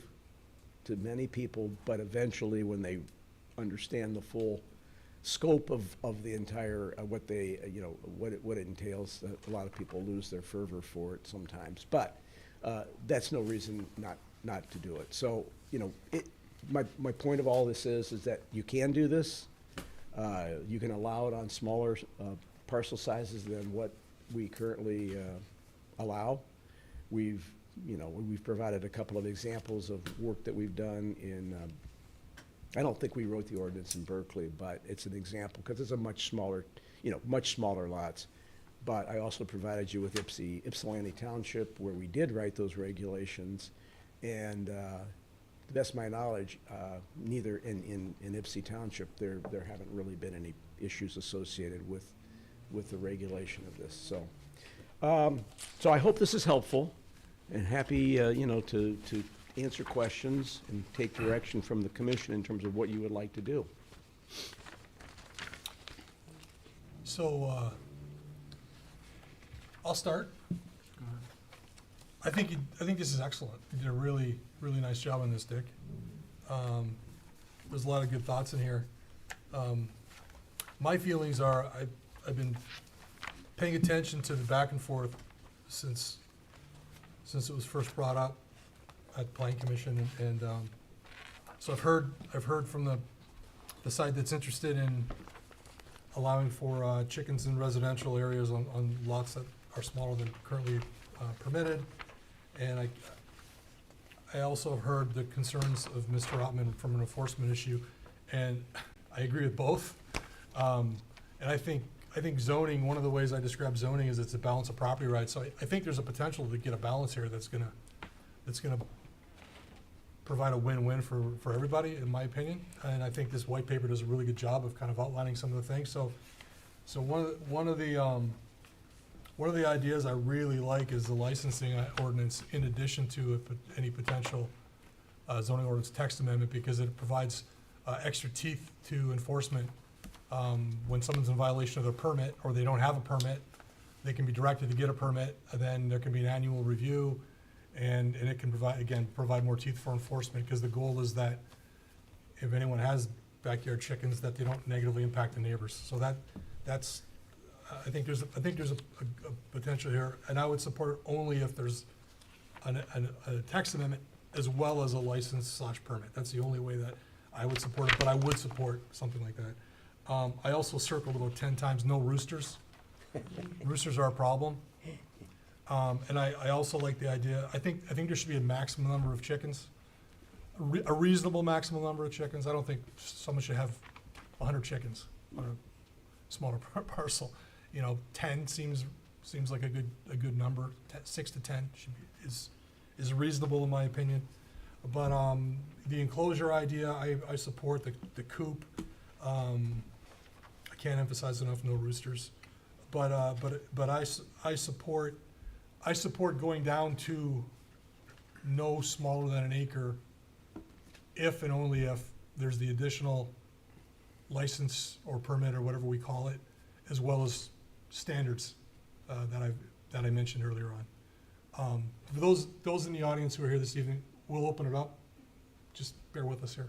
to many people, but eventually when they understand the full scope of the entire, what they, you know, what it entails, a lot of people lose their fervor for it sometimes. But that's no reason not to do it. So, you know, my point of all this is that you can do this. You can allow it on smaller parcel sizes than what we currently allow. We've provided a couple of examples of work that we've done in, I don't think we wrote the ordinance in Berkeley, but it's an example because it's a much smaller lots. But I also provided you with Ypsilanti Township, where we did write those regulations. And to the best of my knowledge, neither in Ypsi Township, there haven't really been any issues associated with the regulation of this. So I hope this is helpful, and happy you know, to answer questions and take direction from the commission in terms of what you would like to do. So, I'll start. I think this is excellent. You did a really, really nice job on this, Dick. There's a lot of good thoughts in here. My feelings are, I've been paying attention to the back and forth since it was first brought up at Planning Commission, and so I've heard from the side that's interested in allowing for chickens in residential areas on lots that are smaller than currently permitted. And I also have heard the concerns of Mr. Ottman from an enforcement issue, and I agree with both. And I think zoning, one of the ways I describe zoning is it's a balance of property rights. So I think there's a potential to get a balance here that's gonna provide a win-win for everybody, in my opinion. And I think this white paper does a really good job of kind of outlining some of the things. So one of the ideas I really like is the licensing ordinance, in addition to any potential zoning ordinance text amendment, because it provides extra teeth to enforcement. When someone's in violation of their permit, or they don't have a permit, they can be directed to get a permit, and then there can be an annual review, and it can provide more teeth for enforcement, because the goal is that if anyone has backyard chickens, that they don't negatively impact the neighbors. So that's I think there's a potential here, and I would support it only if there's a text amendment as well as a license/permit. That's the only way that I would support it, but I would support something like that. I also circled about 10 times no roosters. Roosters are a problem. And I also like the idea, I think there should be a maximum number of chickens, a reasonable maximum number of chickens. I don't think someone should have 100 chickens on a smaller parcel. 10 seems like a good number. 6 to 10 is reasonable in my opinion. But the enclosure idea, I support the coop. I can't emphasize enough no roosters. But I support going down to no smaller than an acre, if and only if there's the additional license or permit or whatever we call it, as well as standards that I mentioned earlier on. For those in the audience who are here this evening, we'll open it up. Just bear with us here.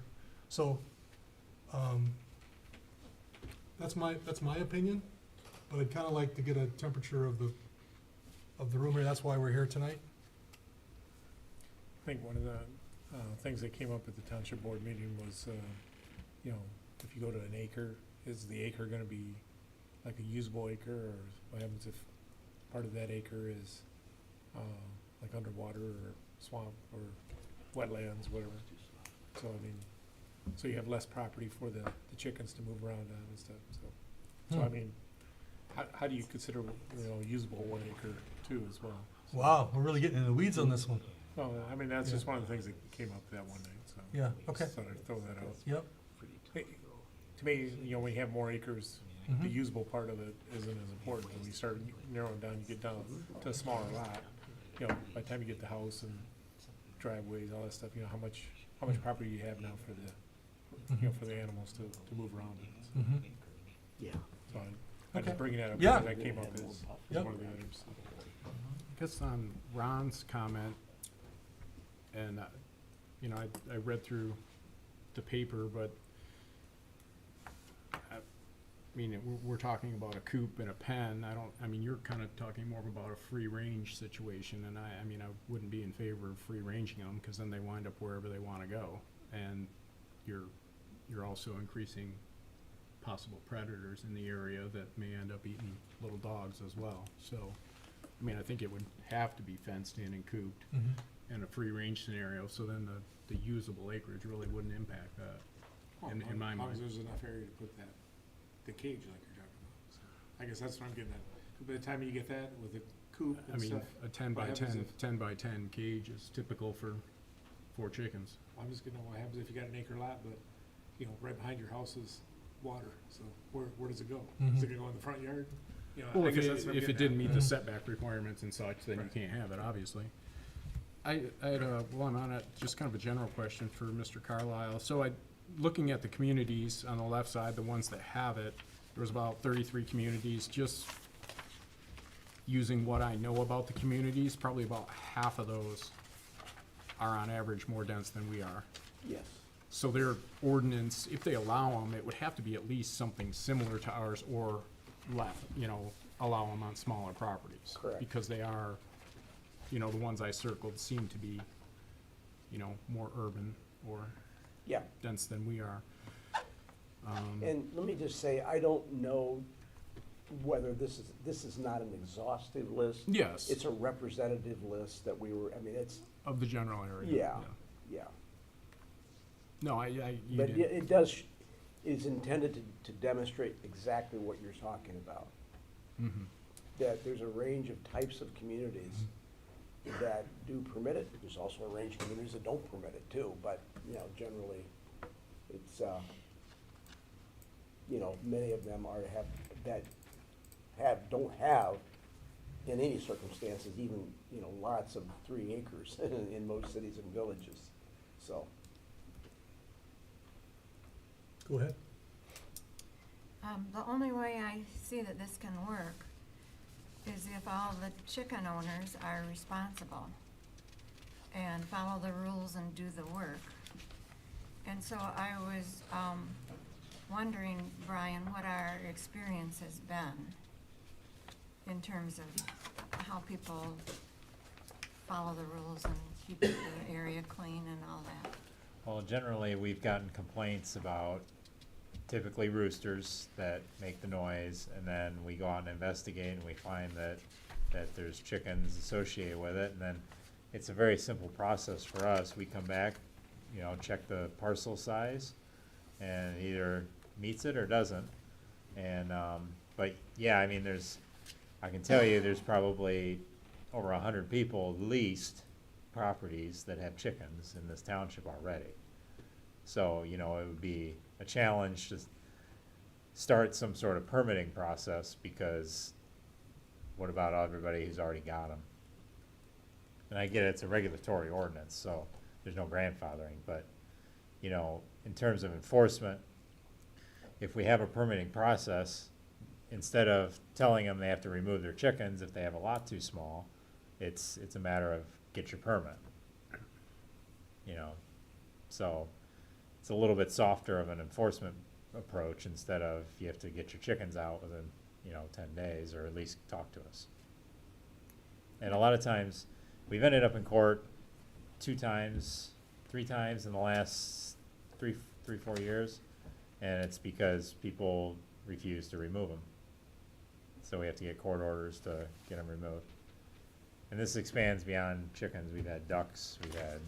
So that's my opinion, but I'd kind of like to get a temperature of the room here. That's why we're here tonight. I think one of the things that came up at the township board meeting was, if you go to an acre, is the acre gonna be like a usable acre, or what happens if part of that acre is like underwater or swamp or wetlands, whatever? So so you have less property for the chickens to move around on and stuff, so how do you consider, usable 1 acre too as well? So, Wow, we're really getting in the weeds on this one. well, that's just one of the things that came up that one night, so. Yeah, okay. Just thought I'd throw that out. Yep. To me, when you have more acres, the Mhm. usable part of it isn't as important. When you start narrowing down, you get down to a smaller lot. By the time you get the house and driveways, all that stuff, how much property you have now for the, for the animals to move around in. Mhm. Yeah. So I'm just Okay. bringing that up Yeah. because that came up as Yep. one of the items. I guess on Ron's comment, and, I read through the paper, but, we're talking about a coop and a pen. You're kind of talking more about a free range situation, and I wouldn't be in favor of free ranging them, because then they wind up wherever they want to go. And you're also increasing possible predators in the area that may end up eating little dogs as well. So, I think it would have to be fenced in and cooped Mhm. in a free range scenario, so then the usable acreage really wouldn't impact that, in my As long as mind. there's enough area to put the cage like you're talking about. So I guess that's what I'm getting at. By the time you get that with the coop and stuff. A 10 by what happens 10, if- 10 by 10 cage is typical for 4 chickens. I'm just gonna know what happens if you got an acre lot, but, right behind your house is water, so where does it go? Is it gonna go in the front yard? Well, I if guess that's what I'm it getting didn't at. meet the setback requirements and such, then you Right. can't have it, obviously. I had one on it, just kind of a general question for Mr. Carlisle. So looking at the communities on the left side, the ones that have it, there was about 33 communities. Just using what I know about the communities, probably about half of those are on average more dense than we are. Yes. So their ordinance, if they allow them, it would have to be at least something similar to ours or left, allow them on smaller properties. Correct. Because they are, the ones I circled seem to be, more urban or Yeah. dense than we are. And let me just say, I don't know whether this is not an exhaustive list. Yes. It's a representative list that it's, Of the general area. yeah. No, you But did. it does, is intended to demonstrate exactly what you're talking about. Mhm. That there's a range of types of communities that do permit it. There's also a range of communities that don't permit it too, but, generally, it's, many of them don't have, in any circumstances, even, lots of 3 acres in most cities and villages, so. Go ahead. The only way I see that this can work is if all the chicken owners are responsible and follow the rules and do the work. And so I was wondering, Brian, what our experience has been in terms of how people follow the rules and keep the area clean and all that. Well, generally, we've gotten complaints about typically roosters that make the noise, and then we go out and investigate, and we find that there's chickens associated with it, and then it's a very simple process for us. We come back, check the parcel size, and either meets it or doesn't. And, but yeah, I mean, I can tell you, there's probably over 100 people, at least, properties that have chickens in this township already. So, it would be a challenge to start some sort of permitting process, because what about everybody who's already got them? And I get it's a regulatory ordinance, so there's no grandfathering, but, in terms of enforcement, if we have a permitting process, instead of telling them they have to remove their chickens if they have a lot too small, it's a matter of get your permit. So it's a little bit softer of an enforcement approach, instead of you have to get your chickens out within, 10 days, or at least talk to us. And a lot of times, we've ended up in court 2 times, 3 times in the last 4 years, and it's because people refuse to remove them. So we have to get court orders to get them removed. And this expands beyond chickens. We've had ducks, we've had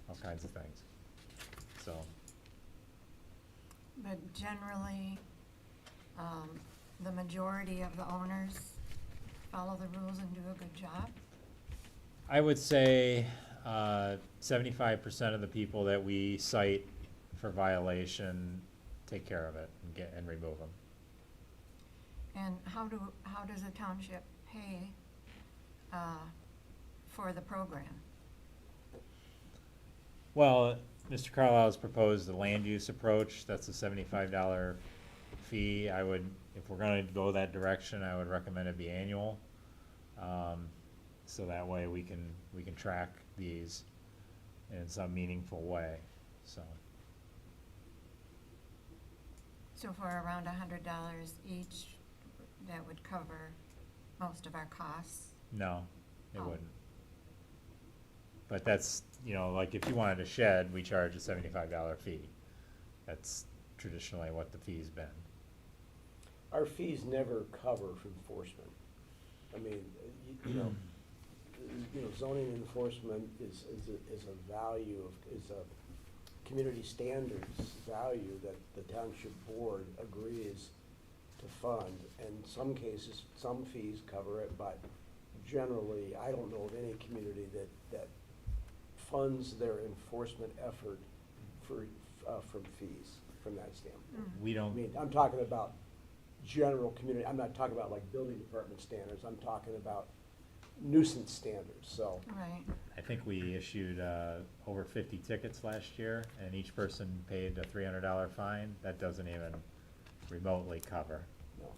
all kinds of things. So, But generally, the majority of the owners follow the rules and do a good job? I would say 75% of the people that we cite for violation take care of it and remove them. And how does a township pay for the program? Well, Mr. Carlisle's proposed the land use approach. That's a $75 fee. If we're gonna go that direction, I would recommend it be annual. So that way we can track these in some meaningful way, so. So for around $100 each, that would cover most of our costs? No, it Oh. wouldn't. But that's, like if you wanted a shed, we charge a $75 fee. That's traditionally what the fee's been. Our fees never cover for enforcement. I mean, zoning enforcement is a value is a community standards value that the township board agrees to fund. In some cases, some fees cover it, but generally, I don't know of any community that funds their enforcement effort from fees, from that standpoint. We I don't, mean, I'm talking about general community, I'm not talking about like building department standards, I'm talking about nuisance standards, so. Right. I think we issued over 50 tickets last year, and each person paid a $300 fine. That doesn't even remotely cover. No.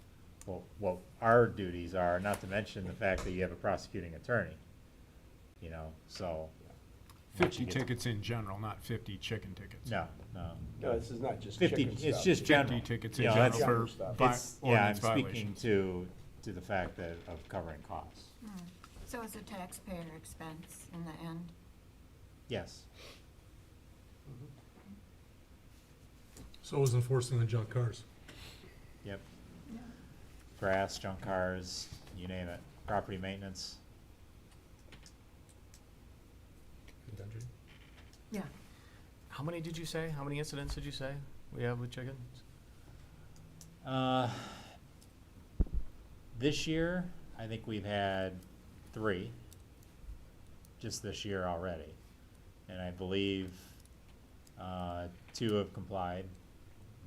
what our duties are, not to mention the fact that you have a prosecuting attorney, you know, so. once 50 you get- tickets in general, not 50 chicken tickets. No, no. No, this is not just 50, chicken it's stuff. just 50 general. tickets You in know, general that's- General for stuff. It's, yeah, I'm ordinance speaking violations. to the fact that, of covering costs. So it's a taxpayer expense in the end. Yes. So is enforcing the junk cars. Yep. Grass, junk cars, you name it, property maintenance. Yeah. How many did you say? How many incidents did you say we have with chickens? This year, I think we've had 3, just this year already. And I believe, 2 have complied.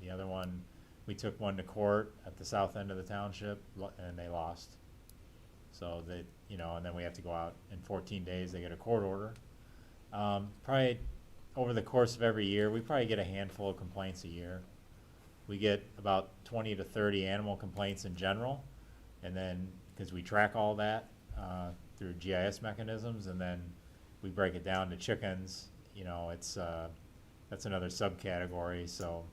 The other one, we took one to court at the south end of the township, and they lost. So they, you know, and then we have to go out in 14 days, they get a court order. Probably over the course of every year, we probably get a handful of complaints a year. We get about 20 to 30 animal complaints in general, and then, because we track all that through GIS mechanisms, and then we break it down to chickens, you know, it's, that's another subcategory, so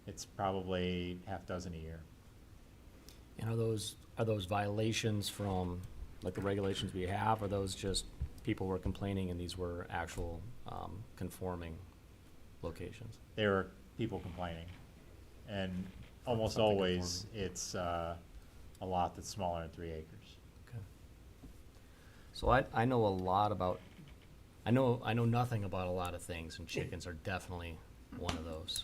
it's probably half dozen a year. And are those violations from, like the regulations we have, or those just people were complaining and these were actual conforming locations? There are people complaining, and almost Something always it's a lot that's smaller than 3 acres. So I know a lot about, I know nothing about a lot of things, and chickens are definitely one of those.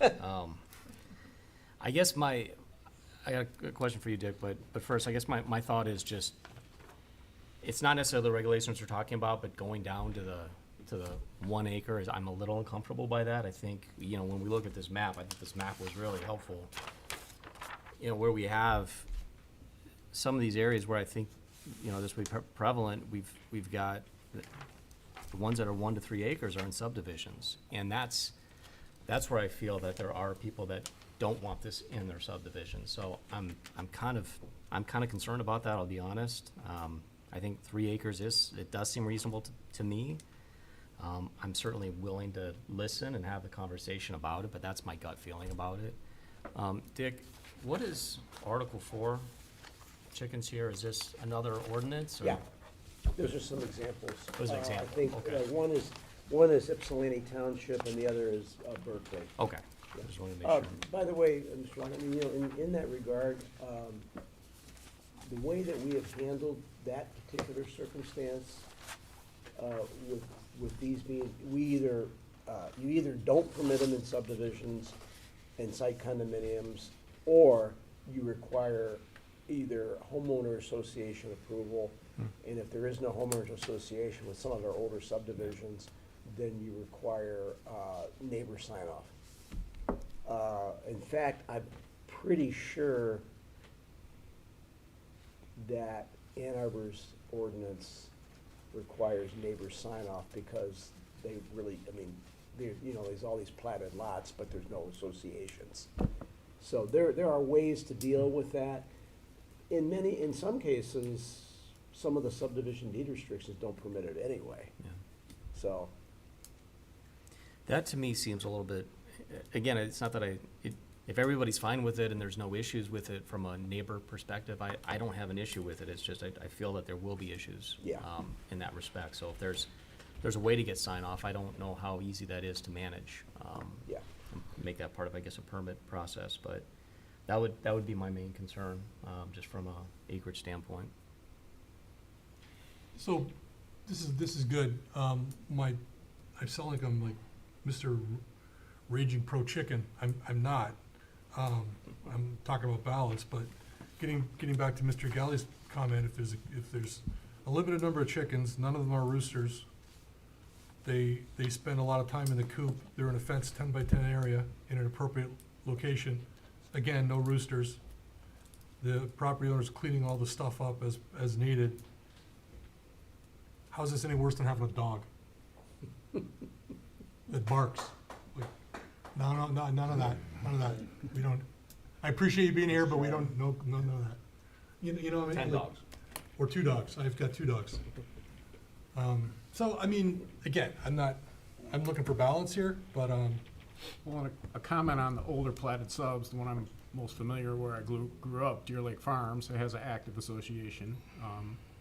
I guess I got a question for you, Dick, but first, I guess my thought is just, it's not necessarily the regulations we're talking about, but going down to the 1 acre I'm a little uncomfortable by that. I think, you know, when we look at this map, I think this map was really helpful. You know, where we have some of these areas where I think, you know, this will be prevalent, we've got the ones that are 1 to 3 acres are in subdivisions. And that's where I feel that there are people that don't want this in their subdivision. So I'm kind of concerned about that, I'll be honest. I think 3 acres it does seem reasonable to me. I'm certainly willing to listen and have the conversation about it, but that's my gut feeling about it. Dick, what is Article 4, chickens here? Is this another ordinance? Or? Yeah, those are some examples. Those are I examples, think okay. one is Ypsilanti Township and the other is Berkeley. Okay, I just wanted to make sure. By the way, Mr. Long, I mean, you know, in that regard, the way that we have handled that particular circumstance, with these being, you either don't permit them in subdivisions and site condominiums, or you require either homeowner association approval, and if there is no homeowners association with some of our older subdivisions, then you require neighbor sign-off. In fact, I'm pretty sure that Ann Arbor's ordinance requires neighbor sign-off because they really, I mean, you know, there's all these platted lots, but there's no associations. So there are ways to deal with that. In some cases, some of the subdivision deed restrictions don't permit it anyway. Yeah. So, That to me seems a little bit, again, it's not that if everybody's fine with it and there's no issues with it from a neighbor perspective, I don't have an issue with it. It's just, I feel that there will be issues. Yeah. In that respect. So if there's a way to get sign off, I don't know how easy that is to manage. yeah. Make that part of, I guess, a permit process, but that would be my main concern, just from a acreage standpoint. So, this is good. I sound like I'm like Mr. Raging Pro Chicken. I'm not. I'm talking about balance, but getting back to Mr. Galley's comment, if there's a limited number of chickens, none of them are roosters. They spend a lot of time in the coop. They're in a fenced 10 by 10 area in an appropriate location. Again, no roosters. The property owner's cleaning all the stuff up as needed. How's this any worse than having a dog that barks? Like, no, none of that. We don't. I appreciate you being here, but we don't. No, none of that. You know what I mean? 10 Like- dogs. Or 2 dogs. I've got 2 dogs. So, I mean, again, I'm looking for balance here, but, Well, and a comment on the older platted subs, the one I'm most familiar where I grew up, Deer Lake Farms, it has an active association.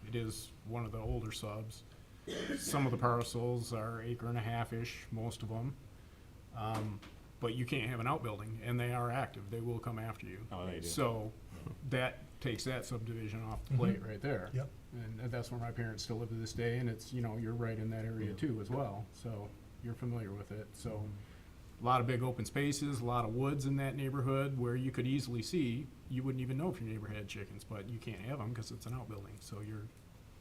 It is one of the older subs. Some of the parcels are acre and a half-ish, most of them. But you can't have an outbuilding, and they are active. They will come after you. Oh, they do. So that takes that subdivision off the plate right there. Yep. And that's where my parents still live to this day, and it's, you know, you're right in that area too as well. So you're familiar with it. So a lot of big open spaces, a lot of woods in that neighborhood where you could easily see, you wouldn't even know if your neighbor had chickens, but you can't have them because it's an outbuilding. So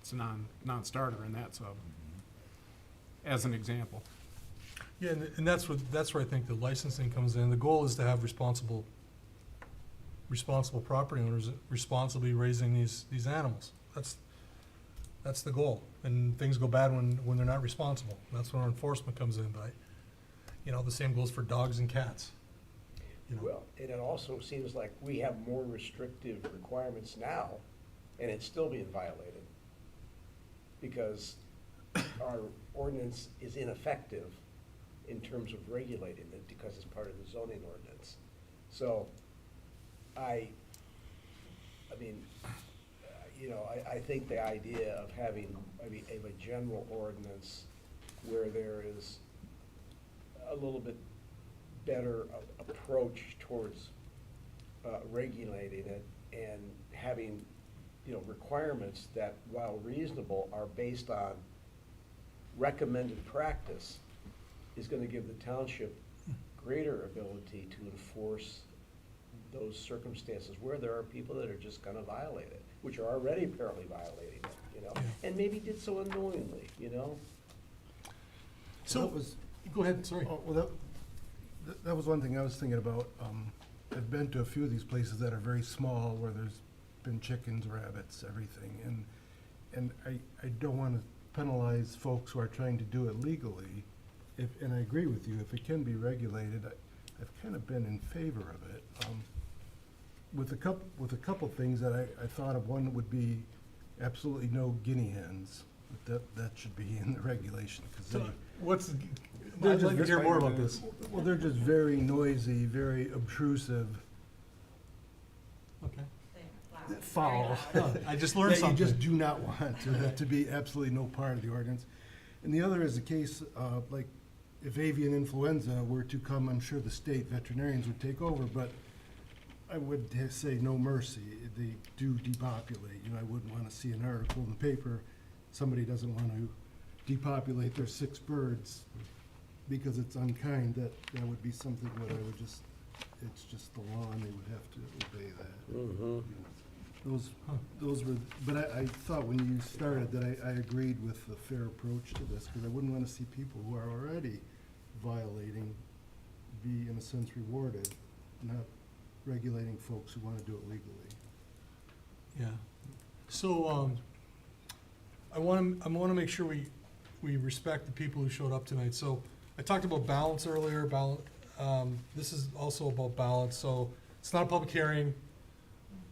it's a non-starter in that sub, as an example. yeah, and that's where I think the licensing comes in. The goal is to have responsible property owners responsibly raising these animals. That's the goal. And things go bad when they're not responsible. That's when our enforcement comes in, but, you know, the same goes for dogs and cats. You know? Well, and it also seems like we have more restrictive requirements now, and it's still being violated. Because our ordinance is ineffective in terms of regulating it because it's part of the zoning ordinance. So, I mean, you know, I think the idea of having, of a general ordinance where there is a little bit better approach towards regulating it and having, you know, requirements that, while reasonable, are based on recommended practice, is gonna give the township greater ability to enforce those circumstances where there are people that are just gonna violate it, which are already apparently violating it, you know, and maybe did so unknowingly, you know? So, That was- go ahead, sorry. Oh, well, that was one thing I was thinking about. I've been to a few of these places that are very small, where there's been chickens, rabbits, everything, and I don't wanna penalize folks who are trying to do it legally. And I agree with you, if it can be regulated, I've kind of been in favor of it. With a couple things that I thought of, one would be absolutely no guinea hens. That should be in the regulation, because So, they're I'd like to just- hear more about this. well, they're just very noisy, very obtrusive, Okay. foul. I just learned That you just something. do not want to be absolutely no part of the ordinance. And the other is a case, like, if avian influenza were to come, I'm sure the state veterinarians would take over, but I would say no mercy. They do depopulate. You know, I wouldn't want to see an article in the paper, somebody doesn't want to depopulate their 6 birds because it's unkind. That would be something that I would just, it's just the law, and they would have to obey that. Mm-hmm. Those were, but I thought when you started that I agreed with the fair approach to this, because I wouldn't want to see people who are already violating be, in a sense, rewarded, not regulating folks who want to do it legally. Yeah. So, I wanna make sure we respect the people who showed up tonight. So, I talked about balance earlier, this is also about balance, so it's not a public hearing,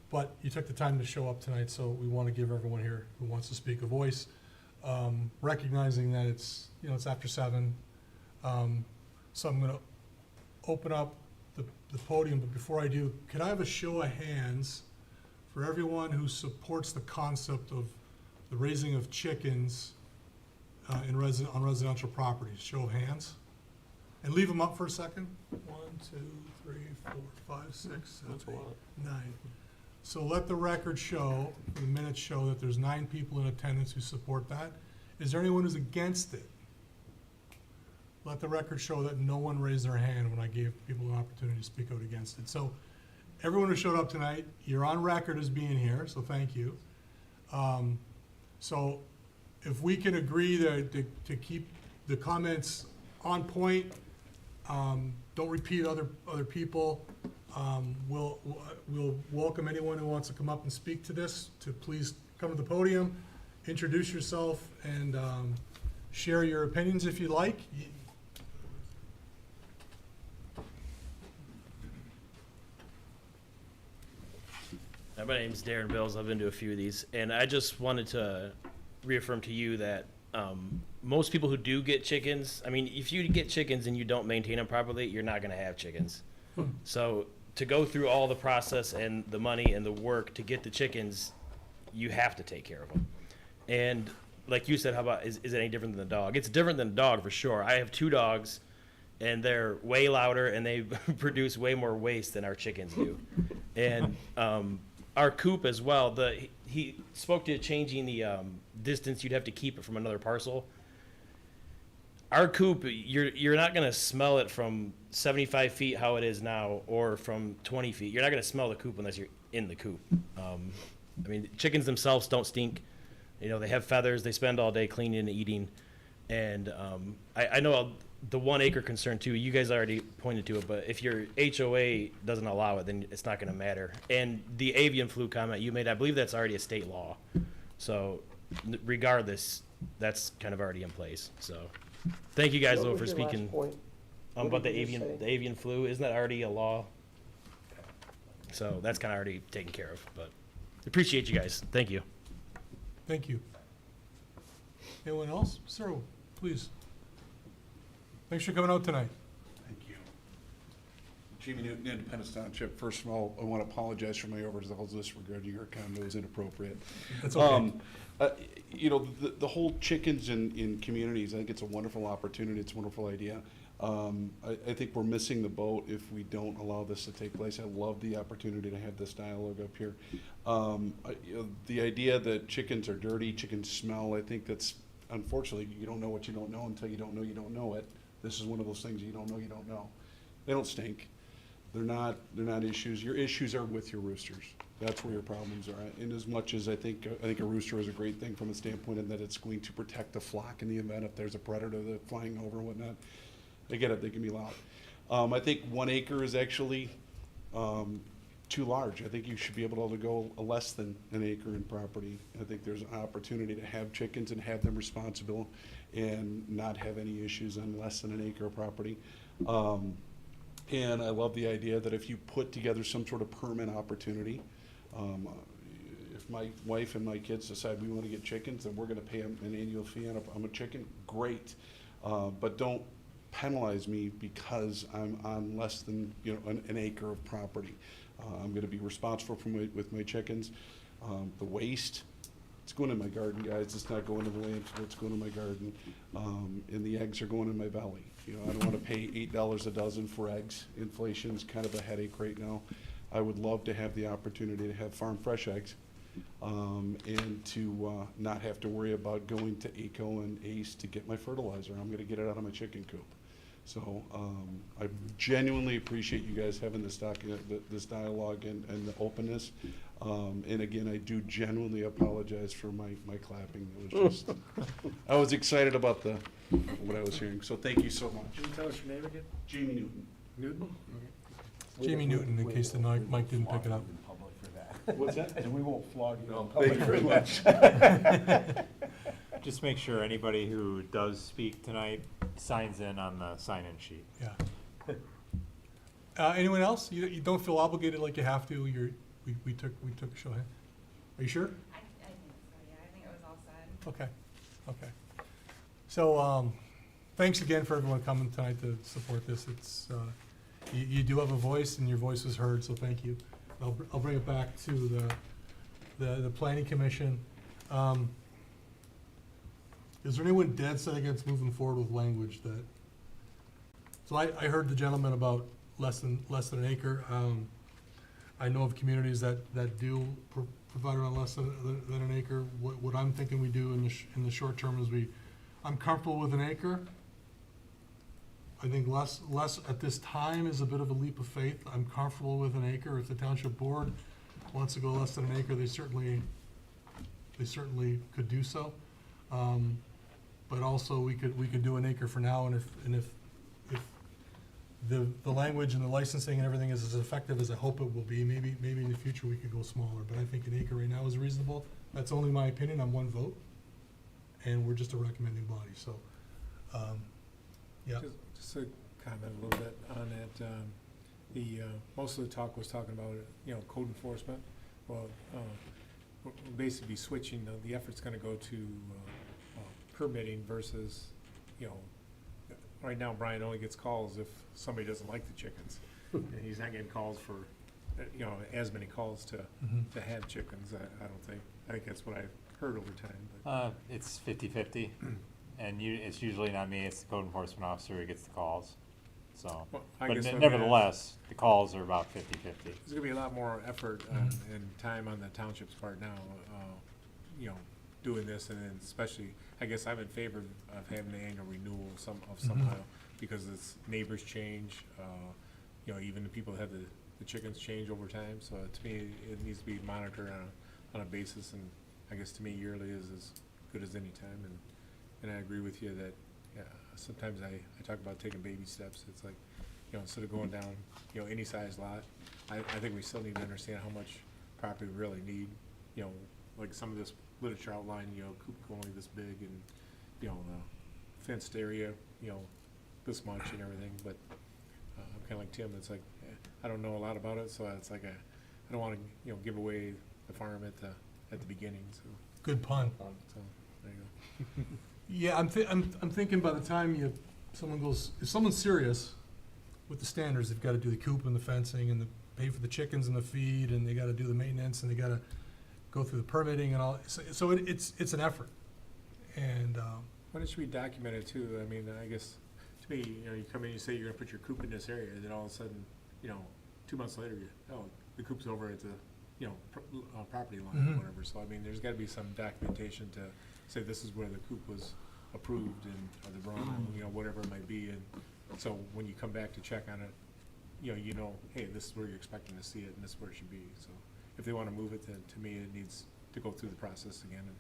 but you took the time to show up tonight, so we wanna give everyone here who wants to speak a voice, recognizing that it's after 7. So I'm gonna open up the podium, but before I do, could I have a show of hands for everyone who supports the concept of the raising of chickens on residential properties? Show of hands. And leave them up for a second. 1, 2, 3, 4, 5, 6, 7, 8, 9. So let the record show, the minutes show that there's 9 people in attendance who support that. Is there anyone who's against it? Let the record show that no one raised their hand when I gave people an opportunity to speak out against it. So everyone who showed up tonight, you're on record as being here, so thank you. So if we can agree to keep the comments on point, don't repeat other people, we'll welcome anyone who wants to come up and speak to this, to please come to the podium, introduce yourself, and share your opinions if you like. My name's Darren Bills. I've been to a few of these, and I just wanted to reaffirm to you that most people who do get chickens, I mean, if you get chickens and you don't maintain them properly, you're not going to have chickens. So to go through all the process and the money and the work to get the chickens, you have to take care of them. And like you said, how about, is it any different than the dog? It's different than a dog for sure. I have 2 dogs, and they're way louder, and they produce way more waste than our chickens do. And our coop as well, he spoke to changing the distance you'd have to keep it from another parcel. Our coop, you're not gonna smell it from 75 feet how it is now, or from 20 feet. You're not gonna smell the coop unless you're in the coop. I mean, chickens themselves don't stink. You know, they have feathers. They spend all day cleaning and eating. And I know the 1 acre concern too. You guys already pointed to it, but if your HOA doesn't allow it, then it's not going to matter. And the avian flu comment you made, I believe that's already a state law. So regardless, that's kind of already in place. So thank you guys What though was for your last speaking point? What about did the you just say? avian flu. Isn't that already a law? So that's kind of already taken care of. But appreciate you guys. Thank you. Thank you. Anyone else? Sir, please. Thanks for coming out tonight. Thank you. Jamie Newton, Independence Township. First of all, I want to apologize for my overzealous regarding your comment. It was inappropriate. That's okay. You know, the whole chickens in communities, I think it's a wonderful opportunity. It's a wonderful idea. I think we're missing the boat if we don't allow this to take place. I love the opportunity to have this dialogue up here. You know, the idea that chickens are dirty, chickens smell, I think that's, unfortunately, you don't know what you don't know until you don't know it. This is one of those things you don't know. They don't stink. They're not issues. Your issues are with your roosters. That's where your problems are at. And as much as I think a rooster is a great thing from a standpoint in that it's going to protect the flock in the event if there's a predator that's flying over and whatnot. I get it, they can be loud. I think 1 acre is actually too large. I think you should be able to go less than an acre in property. I think there's an opportunity to have chickens and have them responsible and not have any issues on less than an acre of property. And I love the idea that if you put together some sort of permit opportunity, if my wife and my kids decide we want to get chickens, then we're going to pay them an annual fee on a chicken, great. But don't penalize me because I'm on less than an acre of property. I'm going to be responsible with my chickens. The waste, it's going in my garden, guys. It's not going to the landfill. It's going in my garden, and the eggs are going in my belly. I don't want to pay $8 a dozen for eggs. Inflation's kind of a headache right now. I would love to have the opportunity to have farm fresh eggs, and to not have to worry about going to ACO and ACE to get my fertilizer. I'm going to get it out of my chicken coop. So I genuinely appreciate you guys having this dialogue and the openness. And again, I do genuinely apologize for my clapping. It was just, I was excited about what I was hearing. So thank you so much. Can you tell us your name again? Jamie Newton. Newton? Jamie Newton, in case the mic didn't pick it up. What's that? And we won't flog you. No, thank you very much. Just make sure anybody who does speak tonight signs in on the sign-in sheet. Yeah. Anyone else? You don't feel obligated like you have to. We took a show hand. Are you sure? I think so, yeah. I think it was all said. Okay. So, thanks again for everyone coming tonight to support this. It's, you do have a voice and your voice was heard, so thank you. I'll bring it back to the planning commission. Is there anyone dead set against moving forward with language that, so I heard the gentleman about less than an acre. I know of communities that do provide around less than an acre. What I'm thinking we do in the short term is I'm comfortable with an acre. I think less at this time is a bit of a leap of faith. I'm comfortable with an acre. If the township board wants to go less than an acre, they certainly could do so. But also we could do an acre for now, and if the language and the licensing and everything is as effective as I hope it will be, maybe in the future we could go smaller. But I think an acre right now is reasonable. That's only my opinion. I'm one vote, and we're just a recommending body. So, yeah. Just to comment a little bit on that, most of the talk was talking about, code enforcement. Well, we'll basically be switching, the effort's gonna go to permitting versus, you know, right now Brian only gets calls if somebody doesn't like the chickens. And he's not getting calls for, you know, as many calls to have chickens, I don't think. I think that's what I've heard over time, but. It's 50/50, and it's usually not me, it's the code enforcement officer who gets the calls, so. Well, I But guess let me nevertheless, the calls are about 50/50. There's gonna be a lot more effort and time on the township's part now, you know, doing this, and then especially, I guess I'm in favor of having the annual renewal somehow, because it's neighbors change, you know, even the people that have the chickens change over time, so to me, it needs to be monitored on a basis, and I guess to me yearly is as good as any time, and I agree with you that, yeah, sometimes I talk about taking baby steps. It's like, you know, instead of going down, you know, any size lot, I think we still need to understand how much property we really need. You know, like some of this literature outline, you know, coop only this big, and, you know, fenced area, you know, this much and everything, but I'm kinda like Tim, it's like, I don't know a lot about it, so it's like I don't wanna, you know, give away the farm at the beginning, so. Good pun. So, there you go. Yeah, I'm thinking by the time if someone's serious with the standards, they've gotta do the coop and the fencing and pay for the chickens and the feed, and they gotta do the maintenance, and they gotta go through the permitting and all, so it's an effort. And, But it should be documented too. I mean, I guess, to me, you know, you come in, you say you're gonna put your coop in this area, then all of a sudden, you know, 2 months later, the coop's over at the, you know, property line or whatever. So, I mean, there's gotta be some documentation to say this is where the coop was approved, and, or the run, you know, whatever it might be. And so when you come back to check on it, you know, hey, this is where you're expecting to see it, and this is where it should be. So if they wanna move it, then to me, it needs to go through the process again and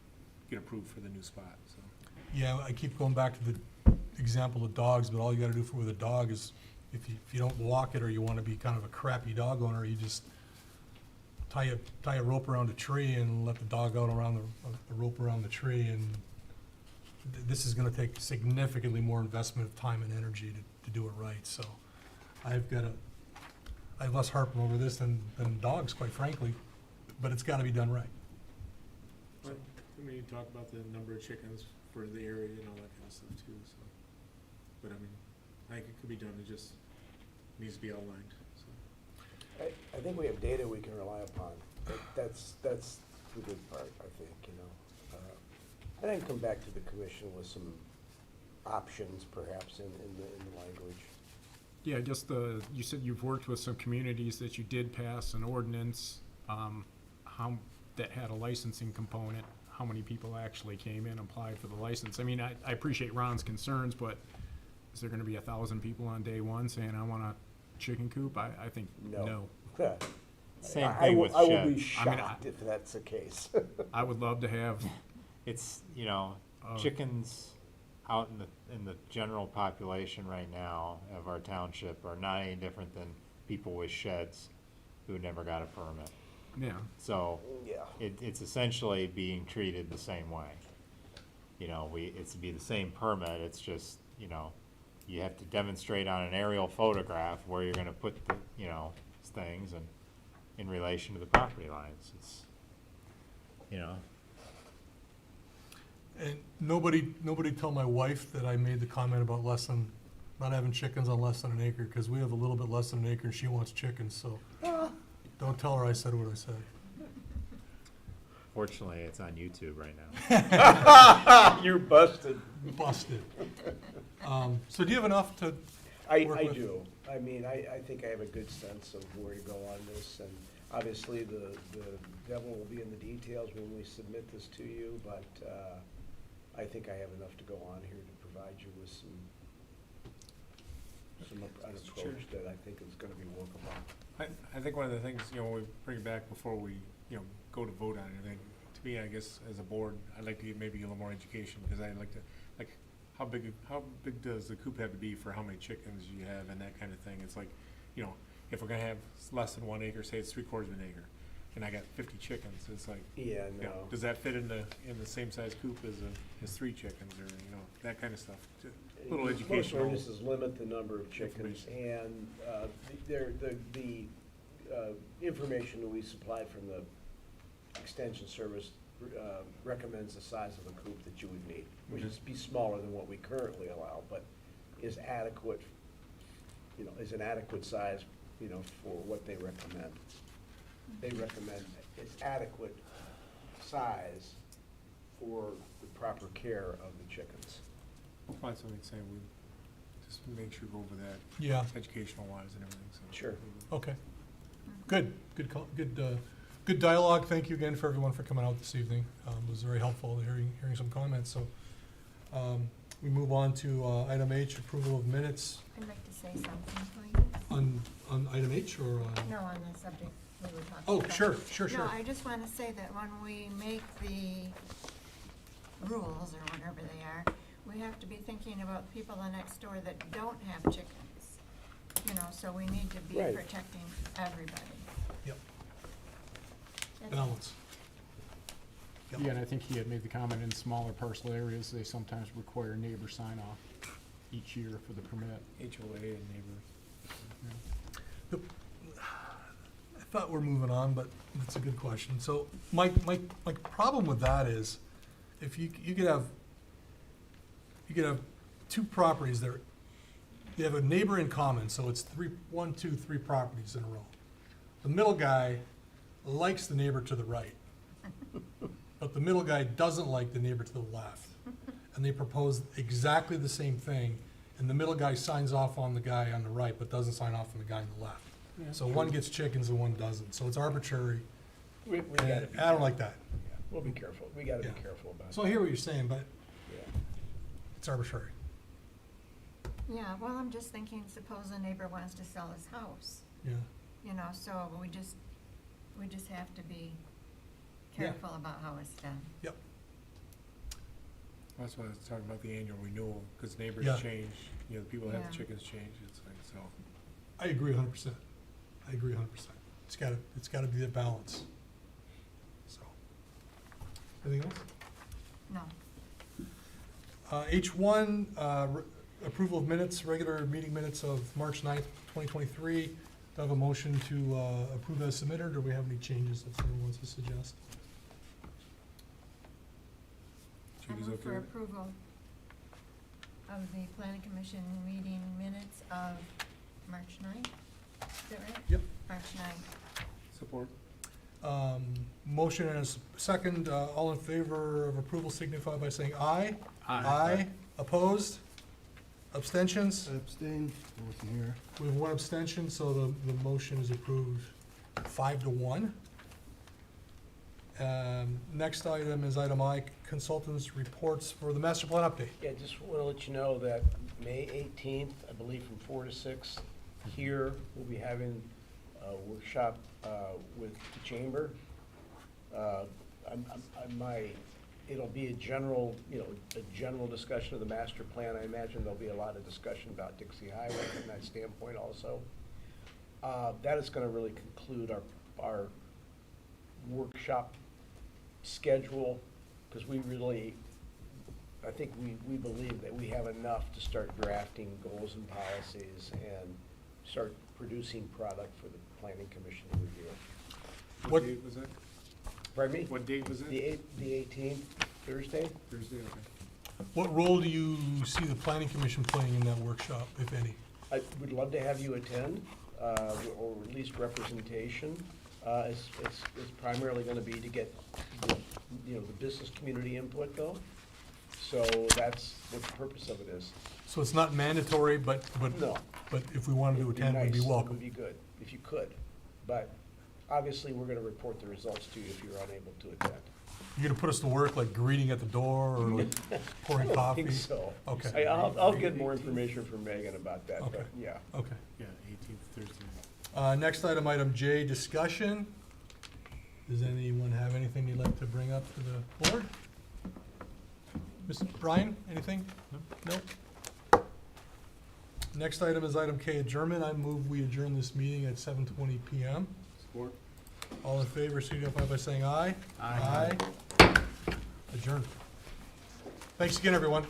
get approved for the new spot, so. yeah, I keep going back to the example of dogs, but all you gotta do with a dog is, if you don't walk it, or you wanna be kind of a crappy dog owner, you just tie a rope around a tree and let the dog out around the rope around the tree, and this is gonna take significantly more investment of time and energy to do it right, so I have less harping over this than dogs, quite frankly, but it's gotta be done right. But, I mean, you talk about the number of chickens for the area and all that kind of stuff too, so. But I mean, I think it could be done, it just needs to be outlined, so. I think we have data we can rely upon. That's the good part, I think, you know. I think come back to the commission with some options perhaps in the language. Yeah, just you said you've worked with some communities that you did pass an ordinance, that had a licensing component. How many people actually came in and applied for the license? I mean, I appreciate Ron's concerns, but is there gonna be 1,000 people on day one saying, I want a chicken coop? I think no. Same thing with I will sheds. be shocked if that's the case. I would love to have, It's, you know, chickens out in the general population right now of our township are not any different than people with sheds who never got a permit. yeah, So Yeah. it's essentially being treated the same way. You know, it's to be the same permit, it's just, you know, you have to demonstrate on an aerial photograph where you're gonna put the, you know, things and in relation to the property lines. It's, you know. And nobody tell my wife that I made the comment about not having chickens on less than an acre, because we have a little bit less than an acre and she wants chickens, so don't tell her I said what I said. Fortunately, it's on YouTube right now. You're busted. Busted. So do you have enough to I work with? do. I mean, I think I have a good sense of where to go on this, and obviously the devil will be in the details when we submit this to you, but I think I have enough to go on here to provide you with an approach that I think is gonna be workable. I think one of the things, you know, we bring it back before we, you know, go to vote on anything, to me, I guess, as a board, I'd like to get maybe a little more education, because I'd like to, like, how big does the coop have to be for how many chickens you have and that kind of thing? It's like, you know, if we're gonna have less than 1 acre, say it's 3/4 of an acre, and I got 50 chickens, it's like, Yeah, you know, no. does that fit in the same size coop as 3 chickens, or, you know, that kind of stuff? Little Most educational. ordinances limit the number of chickens, and the information that we supplied from the Extension Service recommends the size of a coop that you would need, which is be smaller than what we currently allow, but is adequate, is an adequate size, for what they recommend. They recommend it's adequate size for the proper care of the chickens. Find something saying we just make sure go over that. Yeah. Educational wise and everything, so. Sure. Okay. Good, good dialogue. Thank you again for everyone for coming out this evening. It was very helpful hearing some comments, so. We move on to item H, approval of minutes I'd like to say something, please. on item H or on? No, on the subject we were talking Oh, about. sure. No, I just want to say that when we make the rules, or whatever they are, we have to be thinking about people next door that don't have chickens. So we need to be Right. protecting everybody. Yep, That's all. balance. Yep. Yeah, and I think he had made the comment in smaller parcel areas, they sometimes require neighbor sign off each year for the permit. HOA and neighbors. I thought we're moving on, but that's a good question. So my problem with that is, if you could have two properties there, you have a neighbor in common, so it's one, two, three properties in a row. The middle guy likes the neighbor to the right, but the middle guy doesn't like the neighbor to the left. And they propose exactly the same thing, and the middle guy signs off on the guy on the right, but doesn't sign off on the guy on the left. So one gets chickens and one doesn't, so it's arbitrary. We and gotta be. I don't like that. Yeah, we'll be careful. We gotta Yeah. be careful about it. So I hear what you're saying, but Yeah. it's arbitrary. Yeah, well, I'm just thinking, suppose a neighbor wants to sell his house, Yeah. so we just have to be Yeah. careful about how it's done. Yep. That's why I was talking about the annual renewal, because neighbors Yeah. change, the people that have Yeah. chickens change, it's like, so. I agree 100%. It's gotta be a balance. So. Anything else? No. H1, approval of minutes, regular meeting minutes of March 9th, 2023. Do I have a motion to approve as submitted, or do we have any changes that someone wants to suggest? I Judy's move okay for with it? approval of the planning commission meeting minutes of March 9th. Is that right? Yep. March 9th. Support? Motion and a second. All in favor of approval signify by saying aye. Aye. Opposed? Abstentions? I abstain, I wasn't here. We have one abstention, so the motion is approved 5-1. Next item is item I, consultants' reports for the master plan update. Yeah, just want to let you know that May 18th, I believe from 4 to 6, here, we'll be having a workshop with the chamber. It'll be a general, a general discussion of the master plan. I imagine there'll be a lot of discussion about Dixie Highway from that standpoint also. That is going to really conclude our workshop schedule, because I think we believe that we have enough to start drafting goals and policies and start producing product for the planning commission to review. What- What date was that? Pardon me? What date was it? The 18th, Thursday? Thursday, okay. What role do you see the planning commission playing in that workshop, if any? I would love to have you attend, or at least representation. It's primarily gonna be to get the business community input though. So that's what the purpose of it is. So it's not mandatory, but No. but if we wanted to It'd be attend, we'd be nice, it welcome. would be good, if you could. But obviously, we're gonna report the results to you if you're unable to attend. You're gonna put us to work, like greeting at the door, or like pouring I coffee? don't think so. Okay, I'll get more information from Megan about that, Okay. but yeah. okay. Yeah, 18th, Thursday. Next item J, discussion. Does anyone have anything they'd like to bring up to the board? Mr. Brian, anything? Nope. Next item is item K, adjournment. I move we adjourn this meeting at 7:20 PM. Support? All in favor, signify by saying aye. Aye. Adjourned. Thanks again, everyone.